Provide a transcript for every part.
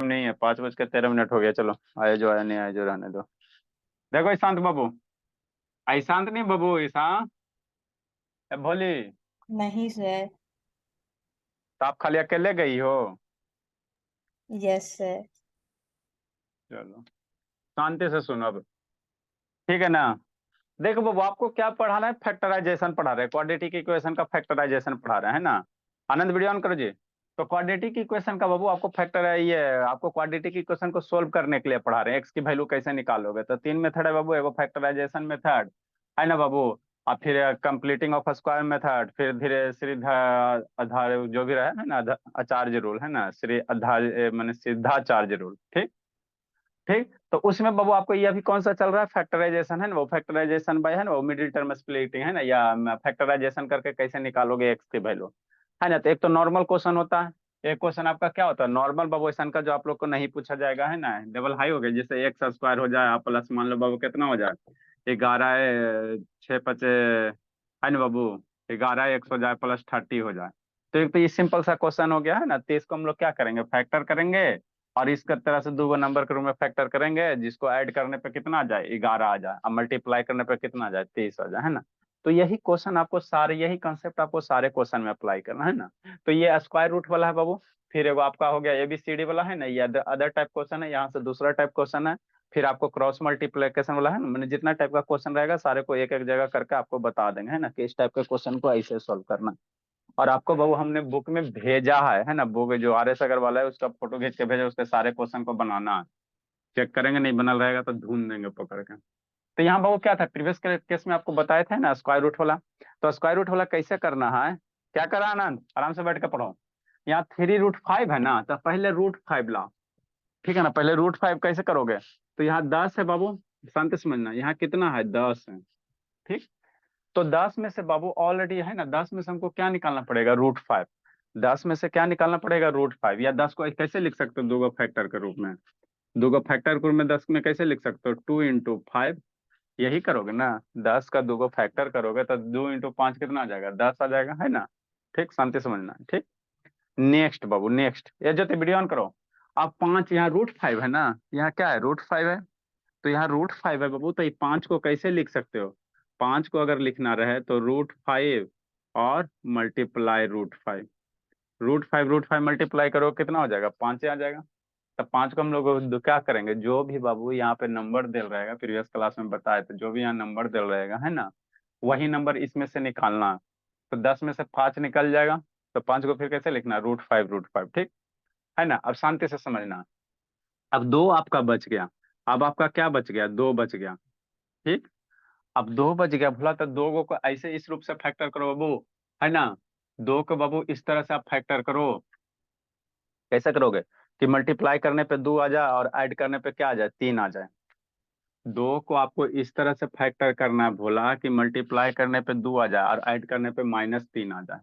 नहीं है, 5:13 हो गया। चलो, आया जो आया, नहीं आया जो रहने दो। देखो ईशांत बाबू, ईशांत नहीं बाबू, ईशांत। भोली। नहीं सर। तो आप खाली अकेले गई हो? Yes sir. चलो, शांति से सुनो अब। ठीक है ना? देखो बाबू, आपको क्या पढ़ाना है? फैक्टराइजेशन पढ़ा रहे हैं, क्वाड्रेटिक इक्वेशन का फैक्टराइजेशन पढ़ा रहे हैं, है ना? आनंद, वीडियो ऑन करो जी। तो क्वाड्रेटिक इक्वेशन का बाबू आपको फैक्टर है, ये आपको क्वाड्रेटिक इक्वेशन को सोल्व करने के लिए पढ़ा रहे हैं। एक्स की वैल्यू कैसे निकालोगे? तो तीन मेथड है बाबू, एगो फैक्टराइजेशन मेथड है ना बाबू, और फिर कंप्लीटिंग ऑफ स्क्वायर मेथड, फिर धीरे सीधा आधार जो भी रहे है ना, आचार्य रूल है ना, श्री आधार मैंने सिद्धाचार्य रूल। ठीक। ठीक, तो उसमें बाबू आपको ये अभी कौन सा चल रहा है? फैक्टराइजेशन है ना वो, फैक्टराइजेशन बाय है ना वो, मिडिल टर्म स्प्लिटिंग है ना, या फैक्टराइजेशन करके कैसे निकालोगे एक्स की वैल्यू, है ना? तो एक तो नॉर्मल क्वेश्चन होता है, एक क्वेश्चन आपका क्या होता है नॉर्मल बाबू, ऐसा का जो आप लोग को नहीं पूछा जाएगा, है ना? डबल हाई हो गया, जैसे एक्स स्क्वायर हो जाए आप प्लस मान लो बाबू कितना हो जाए, 11 छः पचे, है ना बाबू? 11 एक्स हो जाए प्लस 30 हो जाए। तो एक तो ये सिंपल सा क्वेश्चन हो गया है ना, तो इसको हम लोग क्या करेंगे? फैक्टर करेंगे, और इसका तरह से दो नंबर के रूप में फैक्टर करेंगे, जिसको ऐड करने पे कितना आ जाए? 11 आ जाए, और मल्टीप्लाई करने पे कितना आ जाए? 23 आ जाए, है ना? तो यही क्वेश्चन आपको सारे, यही कंसेप्ट आपको सारे क्वेश्चन में अप्लाई करना है ना। तो ये स्क्वायर रूट वाला है बाबू। फिर एगो आपका हो गया एबीसीडी वाला, है ना, ये अदर टाइप क्वेश्चन है, यहाँ से दूसरा टाइप क्वेश्चन है। फिर आपको क्रॉस मल्टीप्लिकेशन वाला है ना, मैंने जितना टाइप का क्वेश्चन रहेगा सारे को एक एक जगह करके आपको बता देंगे, है ना, कि इस टाइप के क्वेश्चन को ऐसे सॉल्व करना। और आपको बाबू हमने बुक में भेजा है ना, बुक जो आर एस अग्रवाल है उसका फोटो खींच के भेजा, उसके सारे क्वेश्चन को बनाना है। चेक करेंगे, नहीं बनल रहेगा तो ढूंढ देंगे पकड़ के। तो यहाँ बाबू क्या था, प्रीवियस केस में आपको बताया था ना स्क्वायर रूट वाला। तो स्क्वायर रूट वाला कैसे करना है? क्या करा आनंद, आराम से बैठ के पढ़ो। यहाँ 3√5 है ना, तो पहले √5 ला। ठीक है ना, पहले √5 कैसे करोगे? तो यहाँ 10 है बाबू, शांति से समझना, यहाँ कितना है? 10 है। ठीक। तो 10 में से बाबू ऑलरेडी है ना, 10 में से हमको क्या निकालना पड़ेगा? √5। 10 में से क्या निकालना पड़ेगा? √5। या 10 को कैसे लिख सकते हो? दो फैक्टर के रूप में, दो फैक्टर के रूप में 10 में कैसे लिख सकते हो? 2 × 5। यही करोगे ना, 10 का दो फैक्टर करोगे तो 2 × 5 कितना आ जाएगा? 10 आ जाएगा, है ना? ठीक, शांति समझना। ठीक। नेक्स्ट बाबू, नेक्स्ट ये जो वीडियो ऑन करो। अब 5, यहाँ √5 है ना, यहाँ क्या है? √5 है। तो यहाँ √5 है बाबू, तो ये 5 को कैसे लिख सकते हो? 5 को अगर लिखना रहे तो √5 और मल्टीप्लाई √5। √5 मल्टीप्लाई करो कितना हो जाएगा? 5 आ जाएगा। तब 5 को हम लोग क्या करेंगे? जो भी बाबू यहाँ पे नंबर दिल रहेगा, प्रीवियस क्लास में बताए थे, जो भी यहाँ नंबर दिल रहेगा, है ना, वही नंबर इसमें से निकालना। तो 10 में से 5 निकल जाएगा, तो 5 को फिर कैसे लिखना? √5। ठीक है ना? अब शांति से समझना। अब दो आपका बच गया। अब आपका क्या बच गया? दो बच गया। ठीक। अब दो बच गया भला, तो दो को ऐसे इस रूप से फैक्टर करो बाबू, है ना? दो को बाबू इस तरह से आप फैक्टर करो। कैसे करोगे? कि मल्टीप्लाई करने पे 2 आ जाए और ऐड करने पे क्या आ जाए? 3 आ जाए। दो को आपको इस तरह से फैक्टर करना है भोला, कि मल्टीप्लाई करने पे 2 आ जाए और ऐड करने पे -3 आ जाए।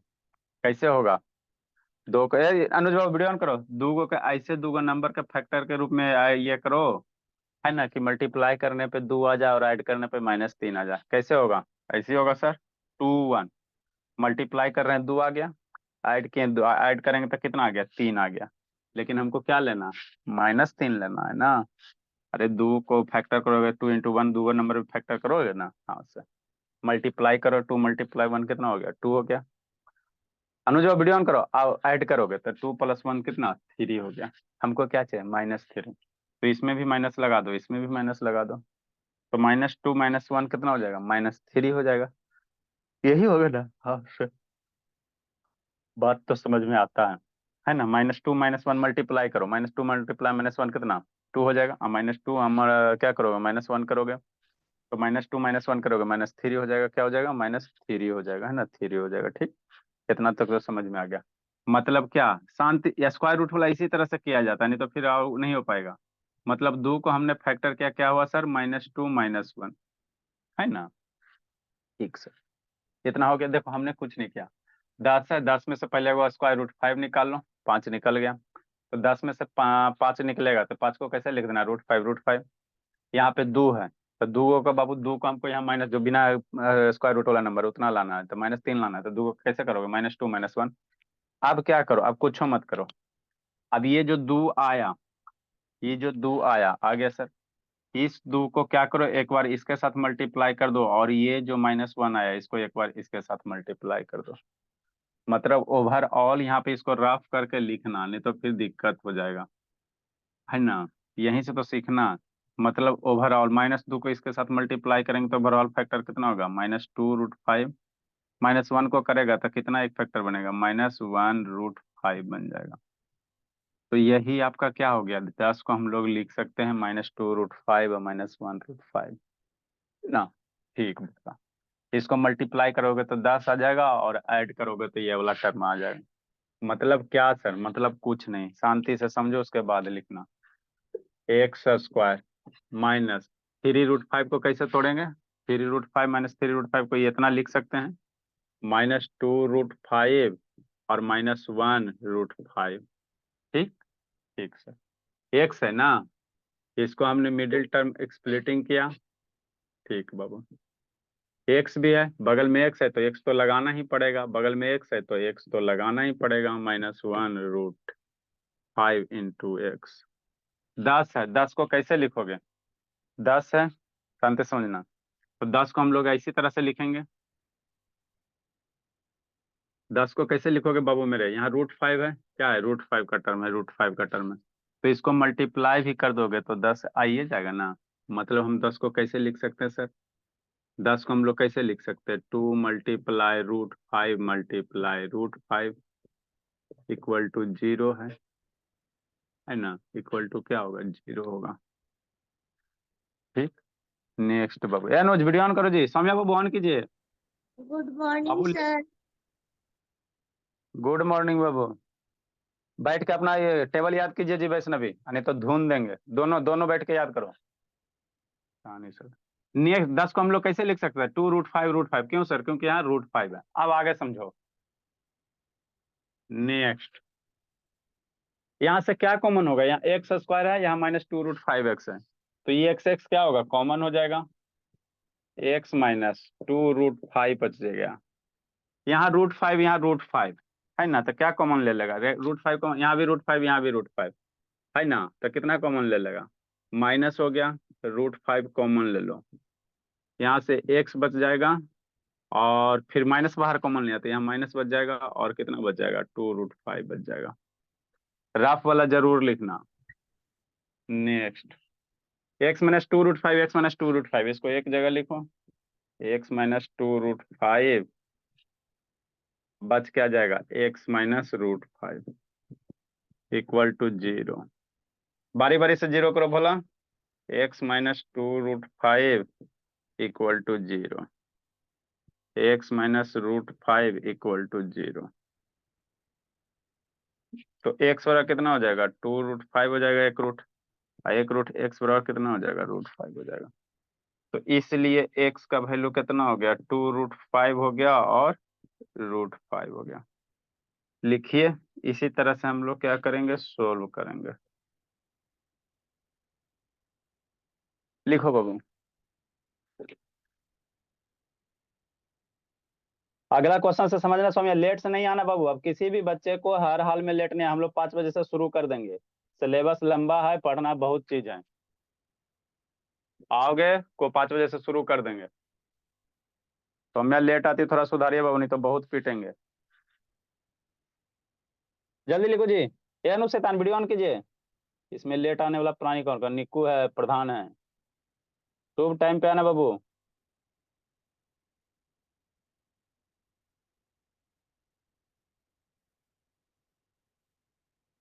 कैसे होगा? दो को अनुज बाबू वीडियो ऑन करो। दो को ऐसे दो नंबर के फैक्टर के रूप में ये करो, है ना, कि मल्टीप्लाई करने पे 2 आ जाए और ऐड करने पे -3 आ जाए। कैसे होगा? ऐसे ही होगा सर। 2 1, मल्टीप्लाई कर रहे हैं 2 आ गया, ऐड किए ऐड करेंगे तो कितना आ गया? 3 आ गया। लेकिन हमको क्या लेना? -3 लेना है ना। अरे दो को फैक्टर करोगे, 2 × 1, दो नंबर पे फैक्टर करोगे ना, हाँ से मल्टीप्लाई करो, 2 × 1 कितना हो गया? 2 हो गया। अनुज वीडियो ऑन करो, आओ ऐड करोगे तो 2 + 1 कितना? 3 हो गया। हमको क्या चाहिए? -3। तो इसमें भी माइनस लगा दो, इसमें भी माइनस लगा दो। तो -2 - 1 कितना हो जाएगा? -3 हो जाएगा। यही होगा ना? हाँ सर, बात तो समझ में आता है ना? -2 - 1 मल्टीप्लाई करो, -2 मल्टीप्लाई -1 कितना? 2 हो जाएगा। -2 हम क्या करोगे? -1 करोगे, तो -2 - 1 करोगे, -3 हो जाएगा। क्या हो जाएगा? -3 हो जाएगा, है ना? 3 हो जाएगा। ठीक। इतना तक तो समझ में आ गया। मतलब क्या शांति, या स्क्वायर रूट वाला इसी तरह से किया जाता है, नहीं तो फिर नहीं हो पाएगा। मतलब दो को हमने फैक्टर किया, क्या हुआ सर? -2 - 1, है ना? ठीक सर। इतना हो गया। देखो हमने कुछ नहीं किया। 10 है, 10 में से पहले वो √5 निकाल लो, 5 निकल गया। तो 10 में से 5 निकलेगा, तो 5 को कैसे लिख देना? √5। यहाँ पे 2 है, तो दो का बाबू, दो को हमको यहाँ माइनस, जो बिना स्क्वायर रूट वाला नंबर उतना लाना है, तो -3 लाना है। तो दो को कैसे करोगे? -2 - 1। अब क्या करो? अब कुछ मत करो। अब ये जो 2 आया, ये जो 2 आया आ गया सर, इस 2 को क्या करो, एक बार इसके साथ मल्टीप्लाई कर दो, और ये जो -1 आया इसको एक बार इसके साथ मल्टीप्लाई कर दो। मतलब ओवरऑल यहाँ पे इसको रफ करके लिखना, नहीं तो फिर दिक्कत हो जाएगा, है ना। यहीं से तो सीखना। मतलब ओवरऑल -2 को इसके साथ मल्टीप्लाई करेंगे तो ओवरऑल फैक्टर कितना होगा, -2√5। -1 को करेगा तो कितना एक फैक्टर बनेगा, -1√5 बन जाएगा। तो यही आपका क्या हो गया, 10 को हम लोग लिख सकते हैं -2√5 और -1√5 ना। ठीक बेटा, इसको मल्टीप्लाई करोगे तो 10 आ जाएगा, और ऐड करोगे तो ये वाला टर्म आ जाएगा। मतलब क्या सर, मतलब कुछ नहीं, शांति से समझो उसके बाद लिखना। x² माइनस 3√5 को कैसे तोड़ेंगे, 3√5 -3√5 को ये इतना लिख सकते हैं, -2√5 और -1√5। ठीक। ठीक सर, एक्स है ना, इसको हमने मिडिल टर्म स्प्लिटिंग किया। ठीक बाबू, एक्स भी है बगल में, एक्स है तो एक्स तो लगाना ही पड़ेगा, बगल में एक्स है तो एक्स तो लगाना ही पड़ेगा, -1√5 इंटू एक्स। 10 है, 10 को कैसे लिखोगे, 10 है, शांति से समझना। तो 10 को हम लोग इसी तरह से लिखेंगे। 10 को कैसे लिखोगे बाबू मेरे, यहाँ √5 है, क्या है, √5 का टर्म है, √5 का टर्म है, तो इसको मल्टीप्लाई भी कर दोगे तो 10 आइए जाएगा ना। मतलब हम 10 को कैसे लिख सकते हैं सर, 10 को हम लोग कैसे लिख सकते हैं, 2 मल्टीप्लाई √5 मल्टीप्लाई √5 इक्वल टू 0 है ना, इक्वल टू क्या होगा, 0 होगा। ठीक। नेक्स्ट बाबू, नोज वीडियो ऑन करो जी, सौम्या बाबू ऑन कीजिए। Good morning Babu sir. Good morning Babu. बैठ के अपना ये टेबल याद कीजिए जी वैष्णवी, नहीं तो धुन देंगे, दोनों दोनों बैठ के याद करो। हाँ नहीं सर। नेक्स्ट 10 को हम लोग कैसे लिख सकते हैं, 2√5 क्यों सर, क्योंकि यहाँ √5 है। अब आगे समझो। नेक्स्ट, यहाँ से क्या कॉमन होगा, यहाँ x² है, यहाँ -2√5x है, तो ये x क्या होगा, कॉमन हो जाएगा, x -2√5 बच जाएगा। यहाँ √5, यहाँ √5 है ना, तो क्या कॉमन ले लेगा, √5 को, यहाँ भी √5, यहाँ भी √5 है ना, तो कितना कॉमन ले लेगा, माइनस हो गया, √5 कॉमन ले लो, यहाँ से x बच जाएगा, और फिर माइनस बाहर कॉमन ले आते, यहाँ माइनस बच जाएगा, और कितना बच जाएगा, 2√5 बच जाएगा। रफ वाला जरूर लिखना। नेक्स्ट, x -2√5 इसको एक जगह लिखो, x -2√5 बच क्या जाएगा, x -√5 इक्वल टू 0। बारी बारी से जीरो करो भला, x -2√5 equal to 0, x -√5 equal to 0। तो x बराबर कितना हो जाएगा, 2√5 हो जाएगा, एक रूट, और एक रूट x बराबर कितना हो जाएगा, √5 हो जाएगा। तो इसलिए x का वैल्यू कितना हो गया, 2√5 हो गया और √5 हो गया। लिखिए, इसी तरह से हम लोग क्या करेंगे, सोल्व करेंगे। लिखो बाबू। अगला क्वेश्चन से समझना स्वामी, लेट से नहीं आना बाबू, अब किसी भी बच्चे को हर हाल में लेट नहीं, हम लोग 5 बजे से शुरू कर देंगे, सिलेबस लंबा है, पढ़ना बहुत चीज है, आओगे को 5 बजे से शुरू कर देंगे। तो मैं लेट आती थोड़ा सुधारिए बाबू, नहीं तो बहुत पीटेंगे। जल्दी लिखो जी, ये अनु शैतान वीडियो ऑन कीजिए। इसमें लेट आने वाला प्राणी कौन का, निक्कू है, प्रधान है। शुभ टाइम पे आना बाबू।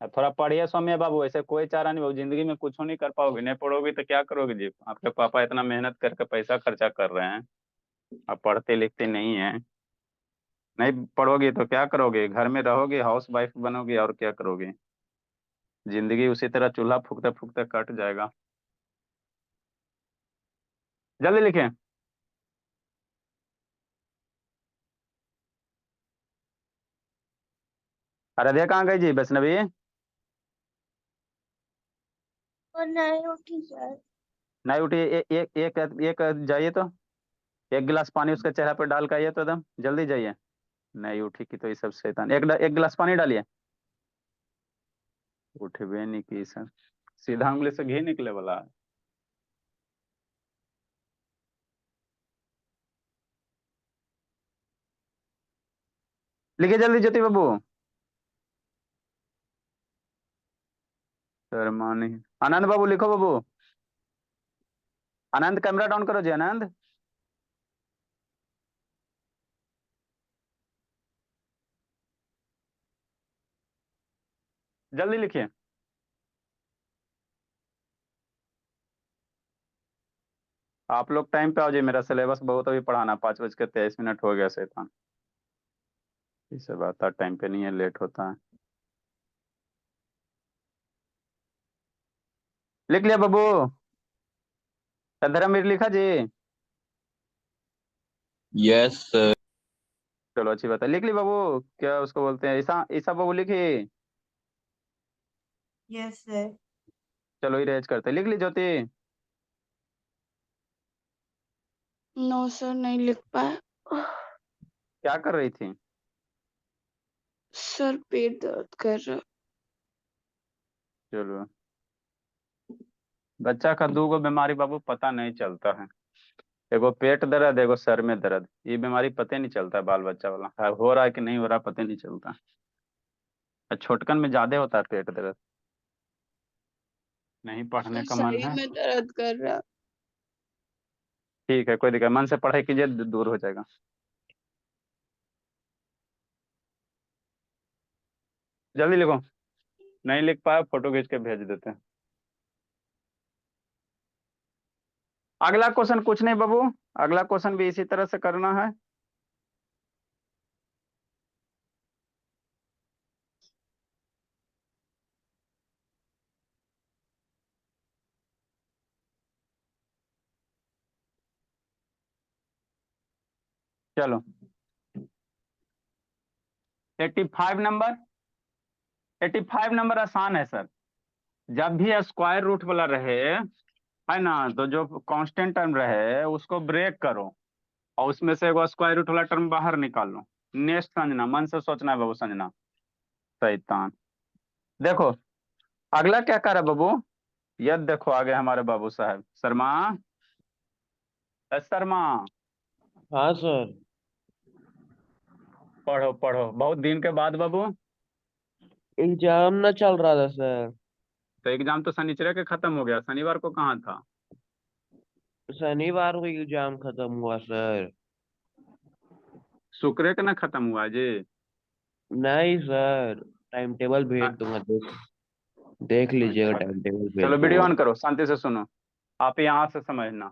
अब थोड़ा पढ़िए सौम्य बाबू, ऐसे कोई चारा नहीं बाबू, जिंदगी में कुछ नहीं कर पाओगे, नहीं पढ़ोगे तो क्या करोगे जी, आपके पापा इतना मेहनत करके पैसा खर्चा कर रहे हैं, आप पढ़ते लिखते नहीं है, नहीं पढ़ोगे तो क्या करोगे, घर में रहोगे, हाउस वाइफ बनोगे, और क्या करोगे, जिंदगी उसी तरह चूल्हा फूकते फूकते कट जाएगा। जल्दी लिखें। आराध्या कहाँ गई जी, वैष्णवी और नहीं उठी सर। नहीं उठी, एक जाइए तो, एक गिलास पानी उसके चेहरे पर डाल के आइए तो, एकदम जल्दी जाइए। नहीं उठी की तो ये सब शैतान, एक गिलास पानी डालिए, उठे भी नहीं की सर। सीधा उंगली से घी निकले वाला है। लिखिए जल्दी ज्योति बाबू। शर्मा नहीं। आनंद बाबू लिखो बाबू। आनंद कैमरा डाउन करो जी आनंद। जल्दी लिखिए। आप लोग टाइम पे आओ जी, मेरा सिलेबस बहुत अभी पढ़ाना, 5:23 हो गया शैतान। इसे बात टाइम पे नहीं है, लेट होता है। लिख लिया बाबू। धर्मवीर लिखा जी। Yes sir. चलो अच्छी बात है, लिख ली बाबू। क्या उसको बोलते हैं, ईसा ईसा बाबू लिखी। Yes sir. चलो इरेज करते, लिख ली ज्योति। नो सर, नहीं लिख पाए। क्या कर रही थी। सर पेट दर्द कर रहा। चलो, बच्चा का दूगो बीमारी बाबू पता नहीं चलता है। एगो पेट दर्द, एगो सर में दर्द, ये बीमारी पता नहीं चलता है बाल बच्चा वाला, हो रहा है कि नहीं हो रहा पता नहीं चलता। और छोटकन में ज्यादा होता है पेट दर्द। नहीं पढ़ने सर का मन सही है। में दर्द कर रहा। ठीक है, कोई दिक्कत, मन से पढ़ाई कीजिए, दूर हो जाएगा। जल्दी लिखो। नहीं लिख पाया फोटो खींच के भेज देते हैं। अगला क्वेश्चन कुछ नहीं बाबू, अगला क्वेश्चन भी इसी तरह से करना है। चलो 85 नंबर। 85 नंबर आसान है सर। जब भी स्क्वायर रूट वाला रहे है ना, तो जो कांस्टेंट टर्म रहे उसको ब्रेक करो, और उसमें से एगो स्क्वायर रूट वाला टर्म बाहर निकाल लो। नेक्स्ट समझना, मन से सोचना है बाबू, समझना। शैतान। देखो अगला क्या कर रहा है बाबू। यह देखो आगे हमारे बाबू साहब शर्मा। शर्मा, हाँ सर। पढ़ो पढ़ो, बहुत दिन के बाद बाबू। एग्जाम ना चल रहा था सर। तो एग्जाम तो शनिचर के खत्म हो गया, शनिवार को कहाँ था। शनिवार को एग्जाम खत्म हुआ सर। शुक्र के ना खत्म हुआ जी। नहीं सर, टाइम टेबल भेज दूंगा, देख देख लीजिएगा, अच्छा, टाइम टेबल भेज चलो वीडियो दूंगा। ऑन करो, शांति से सुनो। आप यहाँ से समझना।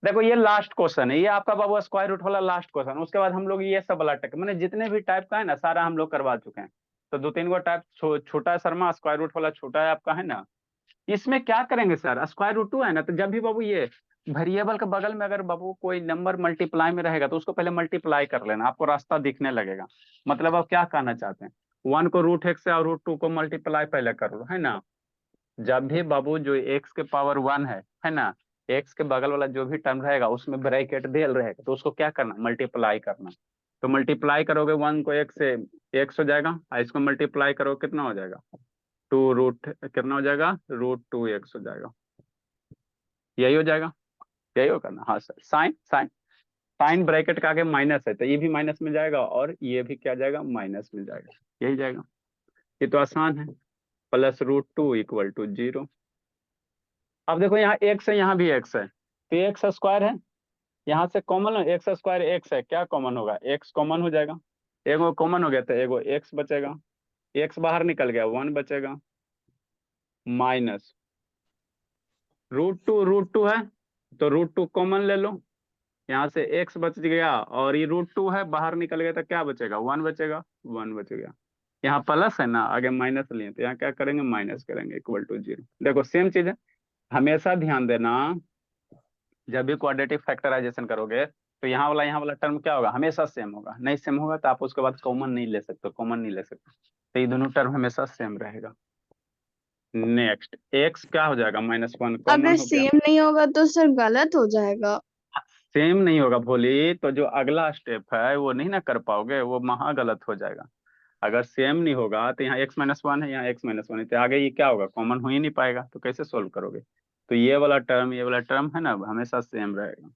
देखो ये लास्ट क्वेश्चन है, ये आपका बाबू स्क्वायर रूट वाला लास्ट क्वेश्चन, उसके बाद हम लोग ये सब वाला टक मैंने जितने भी टाइप का है ना सारा हम लोग करवा चुके हैं। तो दो तीन गो टाइप छोटा है शर्मा, स्क्वायर रूट वाला छोटा है आपका, है ना। इसमें क्या करेंगे सर, स्क्वायर रूट टू है ना, तो जब भी बाबू ये वेरिएबल के बगल में अगर बाबू कोई नंबर मल्टीप्लाई में रहेगा तो उसको पहले मल्टीप्लाई कर लेना, आपको रास्ता दिखने लगेगा। मतलब आप क्या कहना चाहते हैं, 1 को √x से और √2 को मल्टीप्लाई पहले कर लो, है ना। जब भी बाबू जो x के पावर 1 है ना, x के बगल वाला जो भी टर्म रहेगा उसमें ब्रैकेट डेल रहेगा, तो उसको क्या करना, मल्टीप्लाई करना। तो मल्टीप्लाई करोगे 1 को x से, x हो जाएगा, और इसको मल्टीप्लाई करोगे कितना हो जाएगा, टू रूट कितना हो जाएगा, √2x हो जाएगा। यही हो जाएगा, यही हो करना, हाँ sir. Sign sign, sign bracket का आगे माइनस है तो ये भी माइनस में जाएगा, और ये भी क्या जाएगा, माइनस में जाएगा। यही जाएगा। ये तो आसान है। +√2 = 0। अब देखो यहाँ एक्स है, यहाँ भी एक्स है, तो एक्स स्क्वायर है, यहाँ से कॉमन है, एक्स स्क्वायर एक्स है, क्या कॉमन होगा, एक्स कॉमन हो जाएगा। एगो कॉमन हो गया तो एगो एक्स बचेगा, एक्स बाहर निकल गया 1 बचेगा, माइनस √2 है, तो √2 कॉमन ले लो, यहाँ से एक्स बच गया, और ये √2 है बाहर निकल गया तो क्या बचेगा, 1 बचेगा, 1 बच गया। यहाँ प्लस है ना, आगे माइनस लिए तो यहाँ क्या करेंगे, माइनस करेंगे, =0। देखो सेम चीज है, हमेशा ध्यान देना। जब भी क्वाड्रेटिक फैक्टराइजेशन करोगे तो यहाँ वाला टर्म क्या होगा, हमेशा सेम होगा, नहीं सेम होगा तो आप उसके बाद कॉमन नहीं ले सकते, कॉमन नहीं ले सकते, तो ये दोनों टर्म हमेशा सेम रहेगा। नेक्स्ट एक्स क्या हो जाएगा, -1 अगर कॉमन हो गया। सेम नहीं होगा तो सर गलत हो जाएगा। सेम नहीं होगा भोली, तो जो अगला स्टेप है वो नहीं ना कर पाओगे, वो महा गलत हो जाएगा। अगर सेम नहीं होगा तो यहाँ x-1 है, यहाँ x-1 है, तो आगे ये क्या होगा, कॉमन हो ही नहीं पाएगा, तो कैसे सोल्व करोगे। तो ये वाला टर्म है ना, हमेशा सेम रहेगा।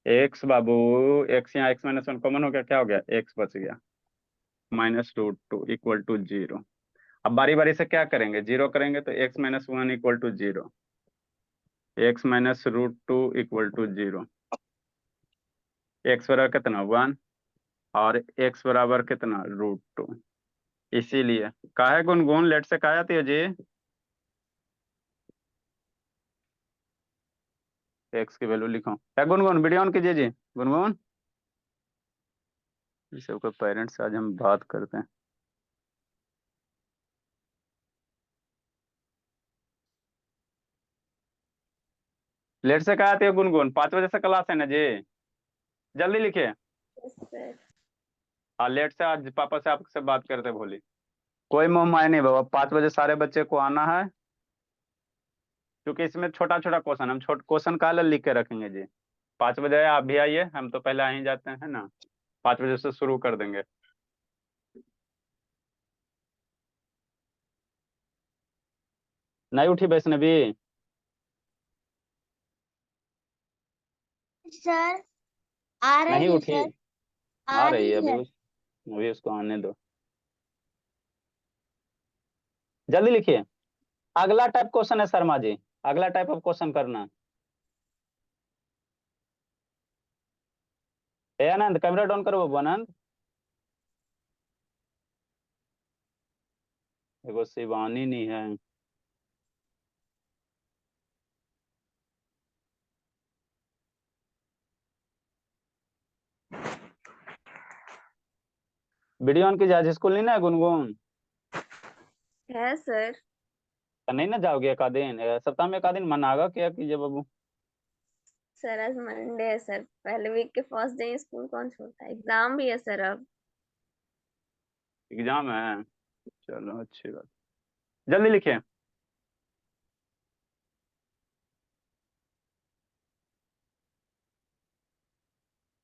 x बाबू, x यहाँ x-1 कॉमन हो गया, क्या हो गया, x बच गया, -√2 इक्वल टू 0। अब बारी बारी से क्या करेंगे, 0 करेंगे तो x-1 equal to 0, x-√2 equal to 0, x बराबर कितना 1 और x बराबर कितना √2। इसीलिए काहे गुनगुन लेट से कहा जाती है जी, x की वैल्यू लिखो, क्या गुनगुन, वीडियो ऑन कीजिए जी गुनगुन। इस सबके पेरेंट्स से आज हम बात करते हैं। लेट से कहा आती है गुनगुन, 5 बजे से क्लास है ना जी, जल्दी लिखिए। हाँ लेट से, आज पापा से आपसे बात करते बोली, कोई मोह माया नहीं बाबा, 5 बजे सारे बच्चे को आना है, क्योंकि इसमें छोटा छोटा क्वेश्चन, हम छोटे क्वेश्चन का लिख के रखेंगे जी। 5 बजे आप भी आइए, हम तो पहले आ ही जाते हैं ना, 5 बजे से शुरू कर देंगे। नहीं उठी वैष्णवी, सर आ नहीं रही है उठी, सर, आ आ रही है रही अभी है। अभी उसको आने दो, जल्दी लिखिए। अगला टाइप क्वेश्चन है शर्मा जी, अगला टाइप ऑफ क्वेश्चन करना। ए आनंद कैमरा डाउन करो बाबू, आनंद। एगो शिवानी नहीं है, वीडियो ऑन कीजिए, आज स्कूल नहीं ना है गुनगुन, है सर। तो नहीं ना जाओगे एक आध दिन, सप्ताह में एक आध दिन मनागा क्या कीजिए बाबू। सर आज मंडे है सर, पहले वीक के फर्स्ट डे स्कूल कौन छोड़ता है, एग्जाम भी है सर अब। एग्जाम है, चलो अच्छी बात, जल्दी लिखिए।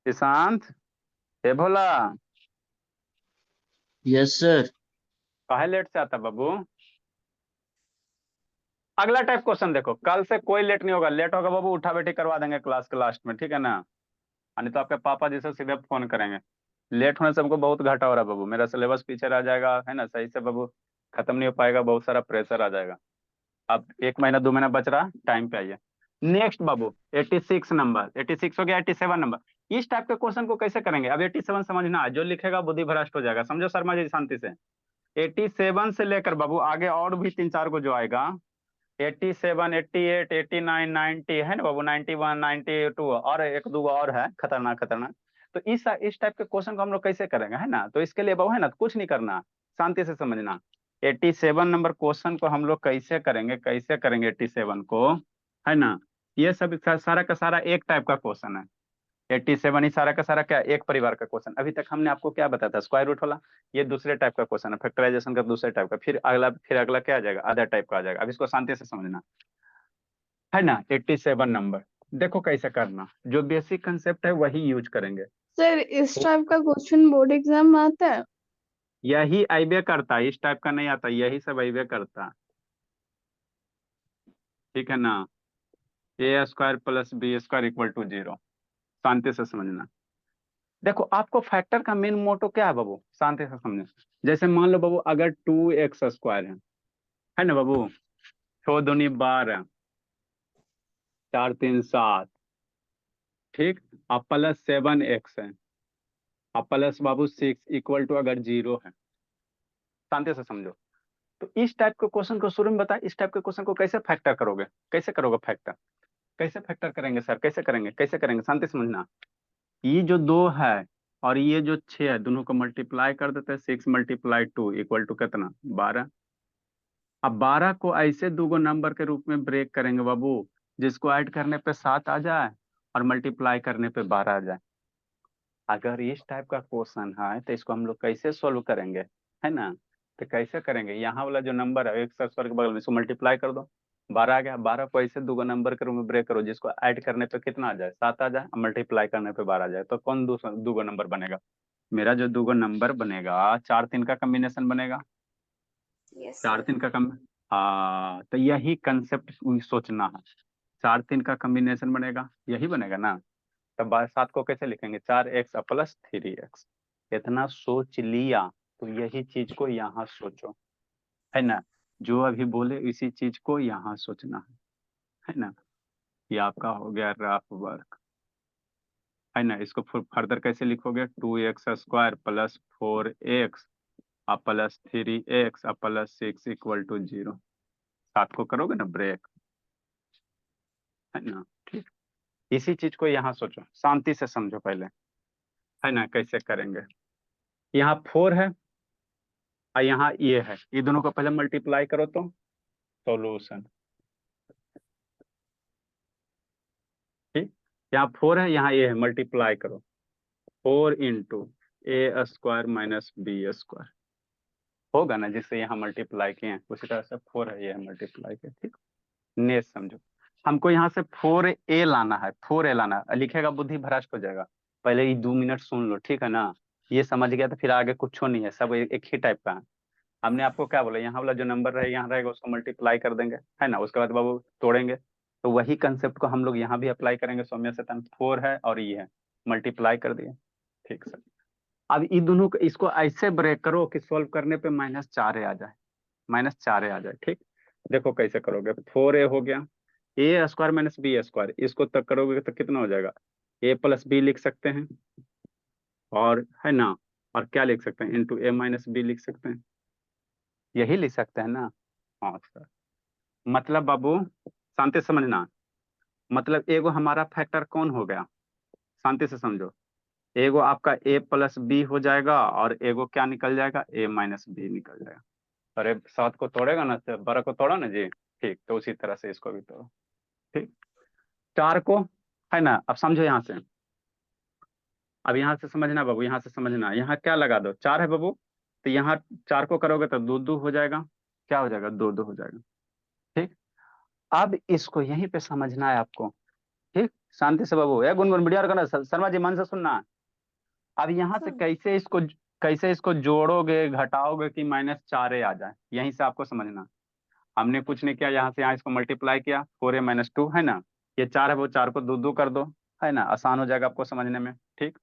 ईशांत, हे भोला, यस सर। काहे लेट से आता बाबू। अगला टाइप क्वेश्चन देखो, कल से कोई लेट नहीं होगा, लेट होगा बाबू उठा बैठी करवा देंगे क्लास के लास्ट में, ठीक है ना, नहीं तो आपके पापा जी से सीधे फोन करेंगे। लेट होने से हमको बहुत घाटा हो रहा है बाबू, मेरा सिलेबस पीछे रह जाएगा है ना, सही से बाबू खत्म नहीं हो पाएगा, बहुत सारा प्रेशर आ जाएगा। अब 1 महीना 2 महीना बच रहा, टाइम पे आइए। नेक्स्ट बाबू 86 नंबर, 86 हो गया, 87 नंबर। इस टाइप के क्वेश्चन को कैसे करेंगे, अब 87 समझना है, जो लिखेगा बुद्धि भ्रष्ट हो जाएगा, समझो शर्मा जी शांति से। 87 से लेकर बाबू आगे और भी 3 4 को जो आएगा, 87 88 89 90 है ना बाबू, 91 92 और एक दो और है खतरनाक खतरनाक। तो इस टाइप के क्वेश्चन को हम लोग कैसे करेंगे है ना, तो इसके लिए बाबू है ना कुछ नहीं करना, शांति से समझना। 87 नंबर क्वेश्चन को हम लोग कैसे करेंगे, 87 को है ना, ये सब सारा का सारा एक टाइप का क्वेश्चन है। 87 ही सारा का सारा क्या, एक परिवार का क्वेश्चन। अभी तक हमने आपको क्या बताया था, स्क्वायर रूट वाला, ये दूसरे टाइप का क्वेश्चन है, फैक्टराइजेशन का दूसरे टाइप का, फिर अगला क्या आ जाएगा, अदर टाइप का आ जाएगा। अब इसको शांति से समझना है ना। 87 नंबर देखो कैसे करना, जो बेसिक कंसेप्ट है वही यूज करेंगे। सर इस टाइप का क्वेश्चन बोर्ड एग्जाम में आता है? यही आइबे करता है, इस टाइप का नहीं आता, यही सब आइबे करता है, ठीक है ना। a² + b² इक्वल टू 0, शांति से समझना। देखो आपको फैक्टर का मेन मोटो क्या है बाबू, शांति से समझना। जैसे मान लो बाबू अगर 2x² है ना बाबू, 6 दूनी 12, 4 3 7, ठीक, अब +7x है, अब प्लस बाबू 6 इक्वल टू अगर 0 है, शांति से समझो। तो इस टाइप के क्वेश्चन को शुरू में बता, इस टाइप के क्वेश्चन को कैसे फैक्टर करोगे, कैसे करोगे फैक्टर, कैसे फैक्टर करेंगे सर, कैसे करेंगे शांति से समझना। ये जो 2 है और ये जो 6 है, दोनों को मल्टीप्लाई कर देते हैं, 6 × 2 इक्वल टू कितना 12। अब 12 को ऐसे दो नंबर के रूप में ब्रेक करेंगे बाबू, जिसको ऐड करने पे 7 आ जाए और मल्टीप्लाई करने पे 12 आ जाए। अगर इस टाइप का क्वेश्चन है तो इसको हम लोग कैसे सोल्व करेंगे है ना, तो कैसे करेंगे, यहाँ वाला जो नंबर है x² के बगल में, इसको मल्टीप्लाई कर दो, 12 आ गया, 12 को ऐसे दो नंबर के रूप में ब्रेक करो, जिसको ऐड करने पे कितना आ जाए 7 आ जाए, मल्टीप्लाई करने पे 12 आ जाए, तो कौन दो नंबर बनेगा, मेरा जो दूगो नंबर बनेगा 4 3 का कॉम्बिनेशन बनेगा, यस 4 सर 3 का कम। हाँ तो यही कंसेप्ट सोचना है, 4 3 का कॉम्बिनेशन बनेगा, यही बनेगा ना। तब 7 को कैसे लिखेंगे, 4x प्लस 3x। इतना सोच लिया तो यही चीज को यहाँ सोचो, है ना। जो अभी बोले इसी चीज को यहाँ सोचना है ना। ये आपका हो गया रफ वर्क, है ना। इसको फर्दर कैसे लिखोगे, 2x² plus 4x plus 3x plus 6 equal to 0। 7 को करोगे ना ब्रेक, है ना। ठीक, इसी चीज को यहाँ सोचो, शांति से समझो पहले, है ना। कैसे करेंगे, यहाँ 4 है और यहाँ ये है, ये दोनों को पहले मल्टीप्लाई करो तो सॉल्यूशन। ठीक, यहाँ 4 है, यहाँ ये है, मल्टीप्लाई करो, 4 इंटू a² माइनस b²। होगा ना, जिससे यहाँ मल्टीप्लाई किए हैं उसी तरह से 4 है, ये मल्टीप्लाई किए। ठीक, नेक्स्ट समझो, हमको यहाँ से 4a लाना है, 4a लाना है। लिखेगा बुद्धि भ्रष्ट हो जाएगा, पहले ये 2 मिनट सुन लो, ठीक है ना। ये समझ गया तो फिर आगे कुछ नहीं है, सब एक ही टाइप का है। हमने आपको क्या बोला, यहाँ वाला जो नंबर रहे यहाँ रहेगा उसको मल्टीप्लाई कर देंगे, है ना। उसके बाद बाबू तोड़ेंगे, तो वही कंसेप्ट को हम लोग यहाँ भी अप्लाई करेंगे। सौम्य से 4 है और ये है, मल्टीप्लाई कर दिए। ठीक सर, अब इन दोनों को इसको ऐसे ब्रेक करो कि सोल्व करने पे -4a आ जाए, -4a आ जाए। ठीक, देखो कैसे करोगे, 4a हो गया, a² माइनस b², इसको तक करोगे तो कितना हो जाएगा, a प्लस b लिख सकते हैं, और है ना, और क्या लिख सकते हैं, इंटू a माइनस b लिख सकते हैं, यही लिख सकते हैं ना। हाँ सर, मतलब बाबू शांति से समझना, मतलब एगो हमारा फैक्टर कौन हो गया, शांति से समझो। एगो आपका a प्लस बी हो जाएगा और एगो क्या निकल जाएगा, a माइनस बी निकल जाएगा। अरे 7 को तोड़ेगा ना, 12 को तोड़ा ना जी। ठीक, तो उसी तरह से इसको भी तोड़ो। ठीक, 4 को, है ना। अब समझो यहाँ से, अब यहाँ से समझना बाबू, यहाँ से समझना, यहाँ क्या लगा दो, 4 है बाबू, तो यहाँ 4 को करोगे तो 2 2 हो जाएगा, क्या हो जाएगा, 2 2 हो जाएगा। ठीक, अब इसको यहीं पे समझना है आपको। ठीक, शांति से बाबू, गुनगुन बढ़िया करना, शर्मा जी मन से सुनना। अब यहाँ से कैसे इसको जोड़ोगे घटाओगे कि -4a आ जाए, यहीं से आपको समझना। हमने कुछ नहीं किया, यहाँ से यहाँ इसको मल्टीप्लाई किया, 4a माइनस 2, है ना। ये 4 है, वो 4 को 2 2 कर दो, है ना, आसान हो जाएगा आपको समझने में। ठीक,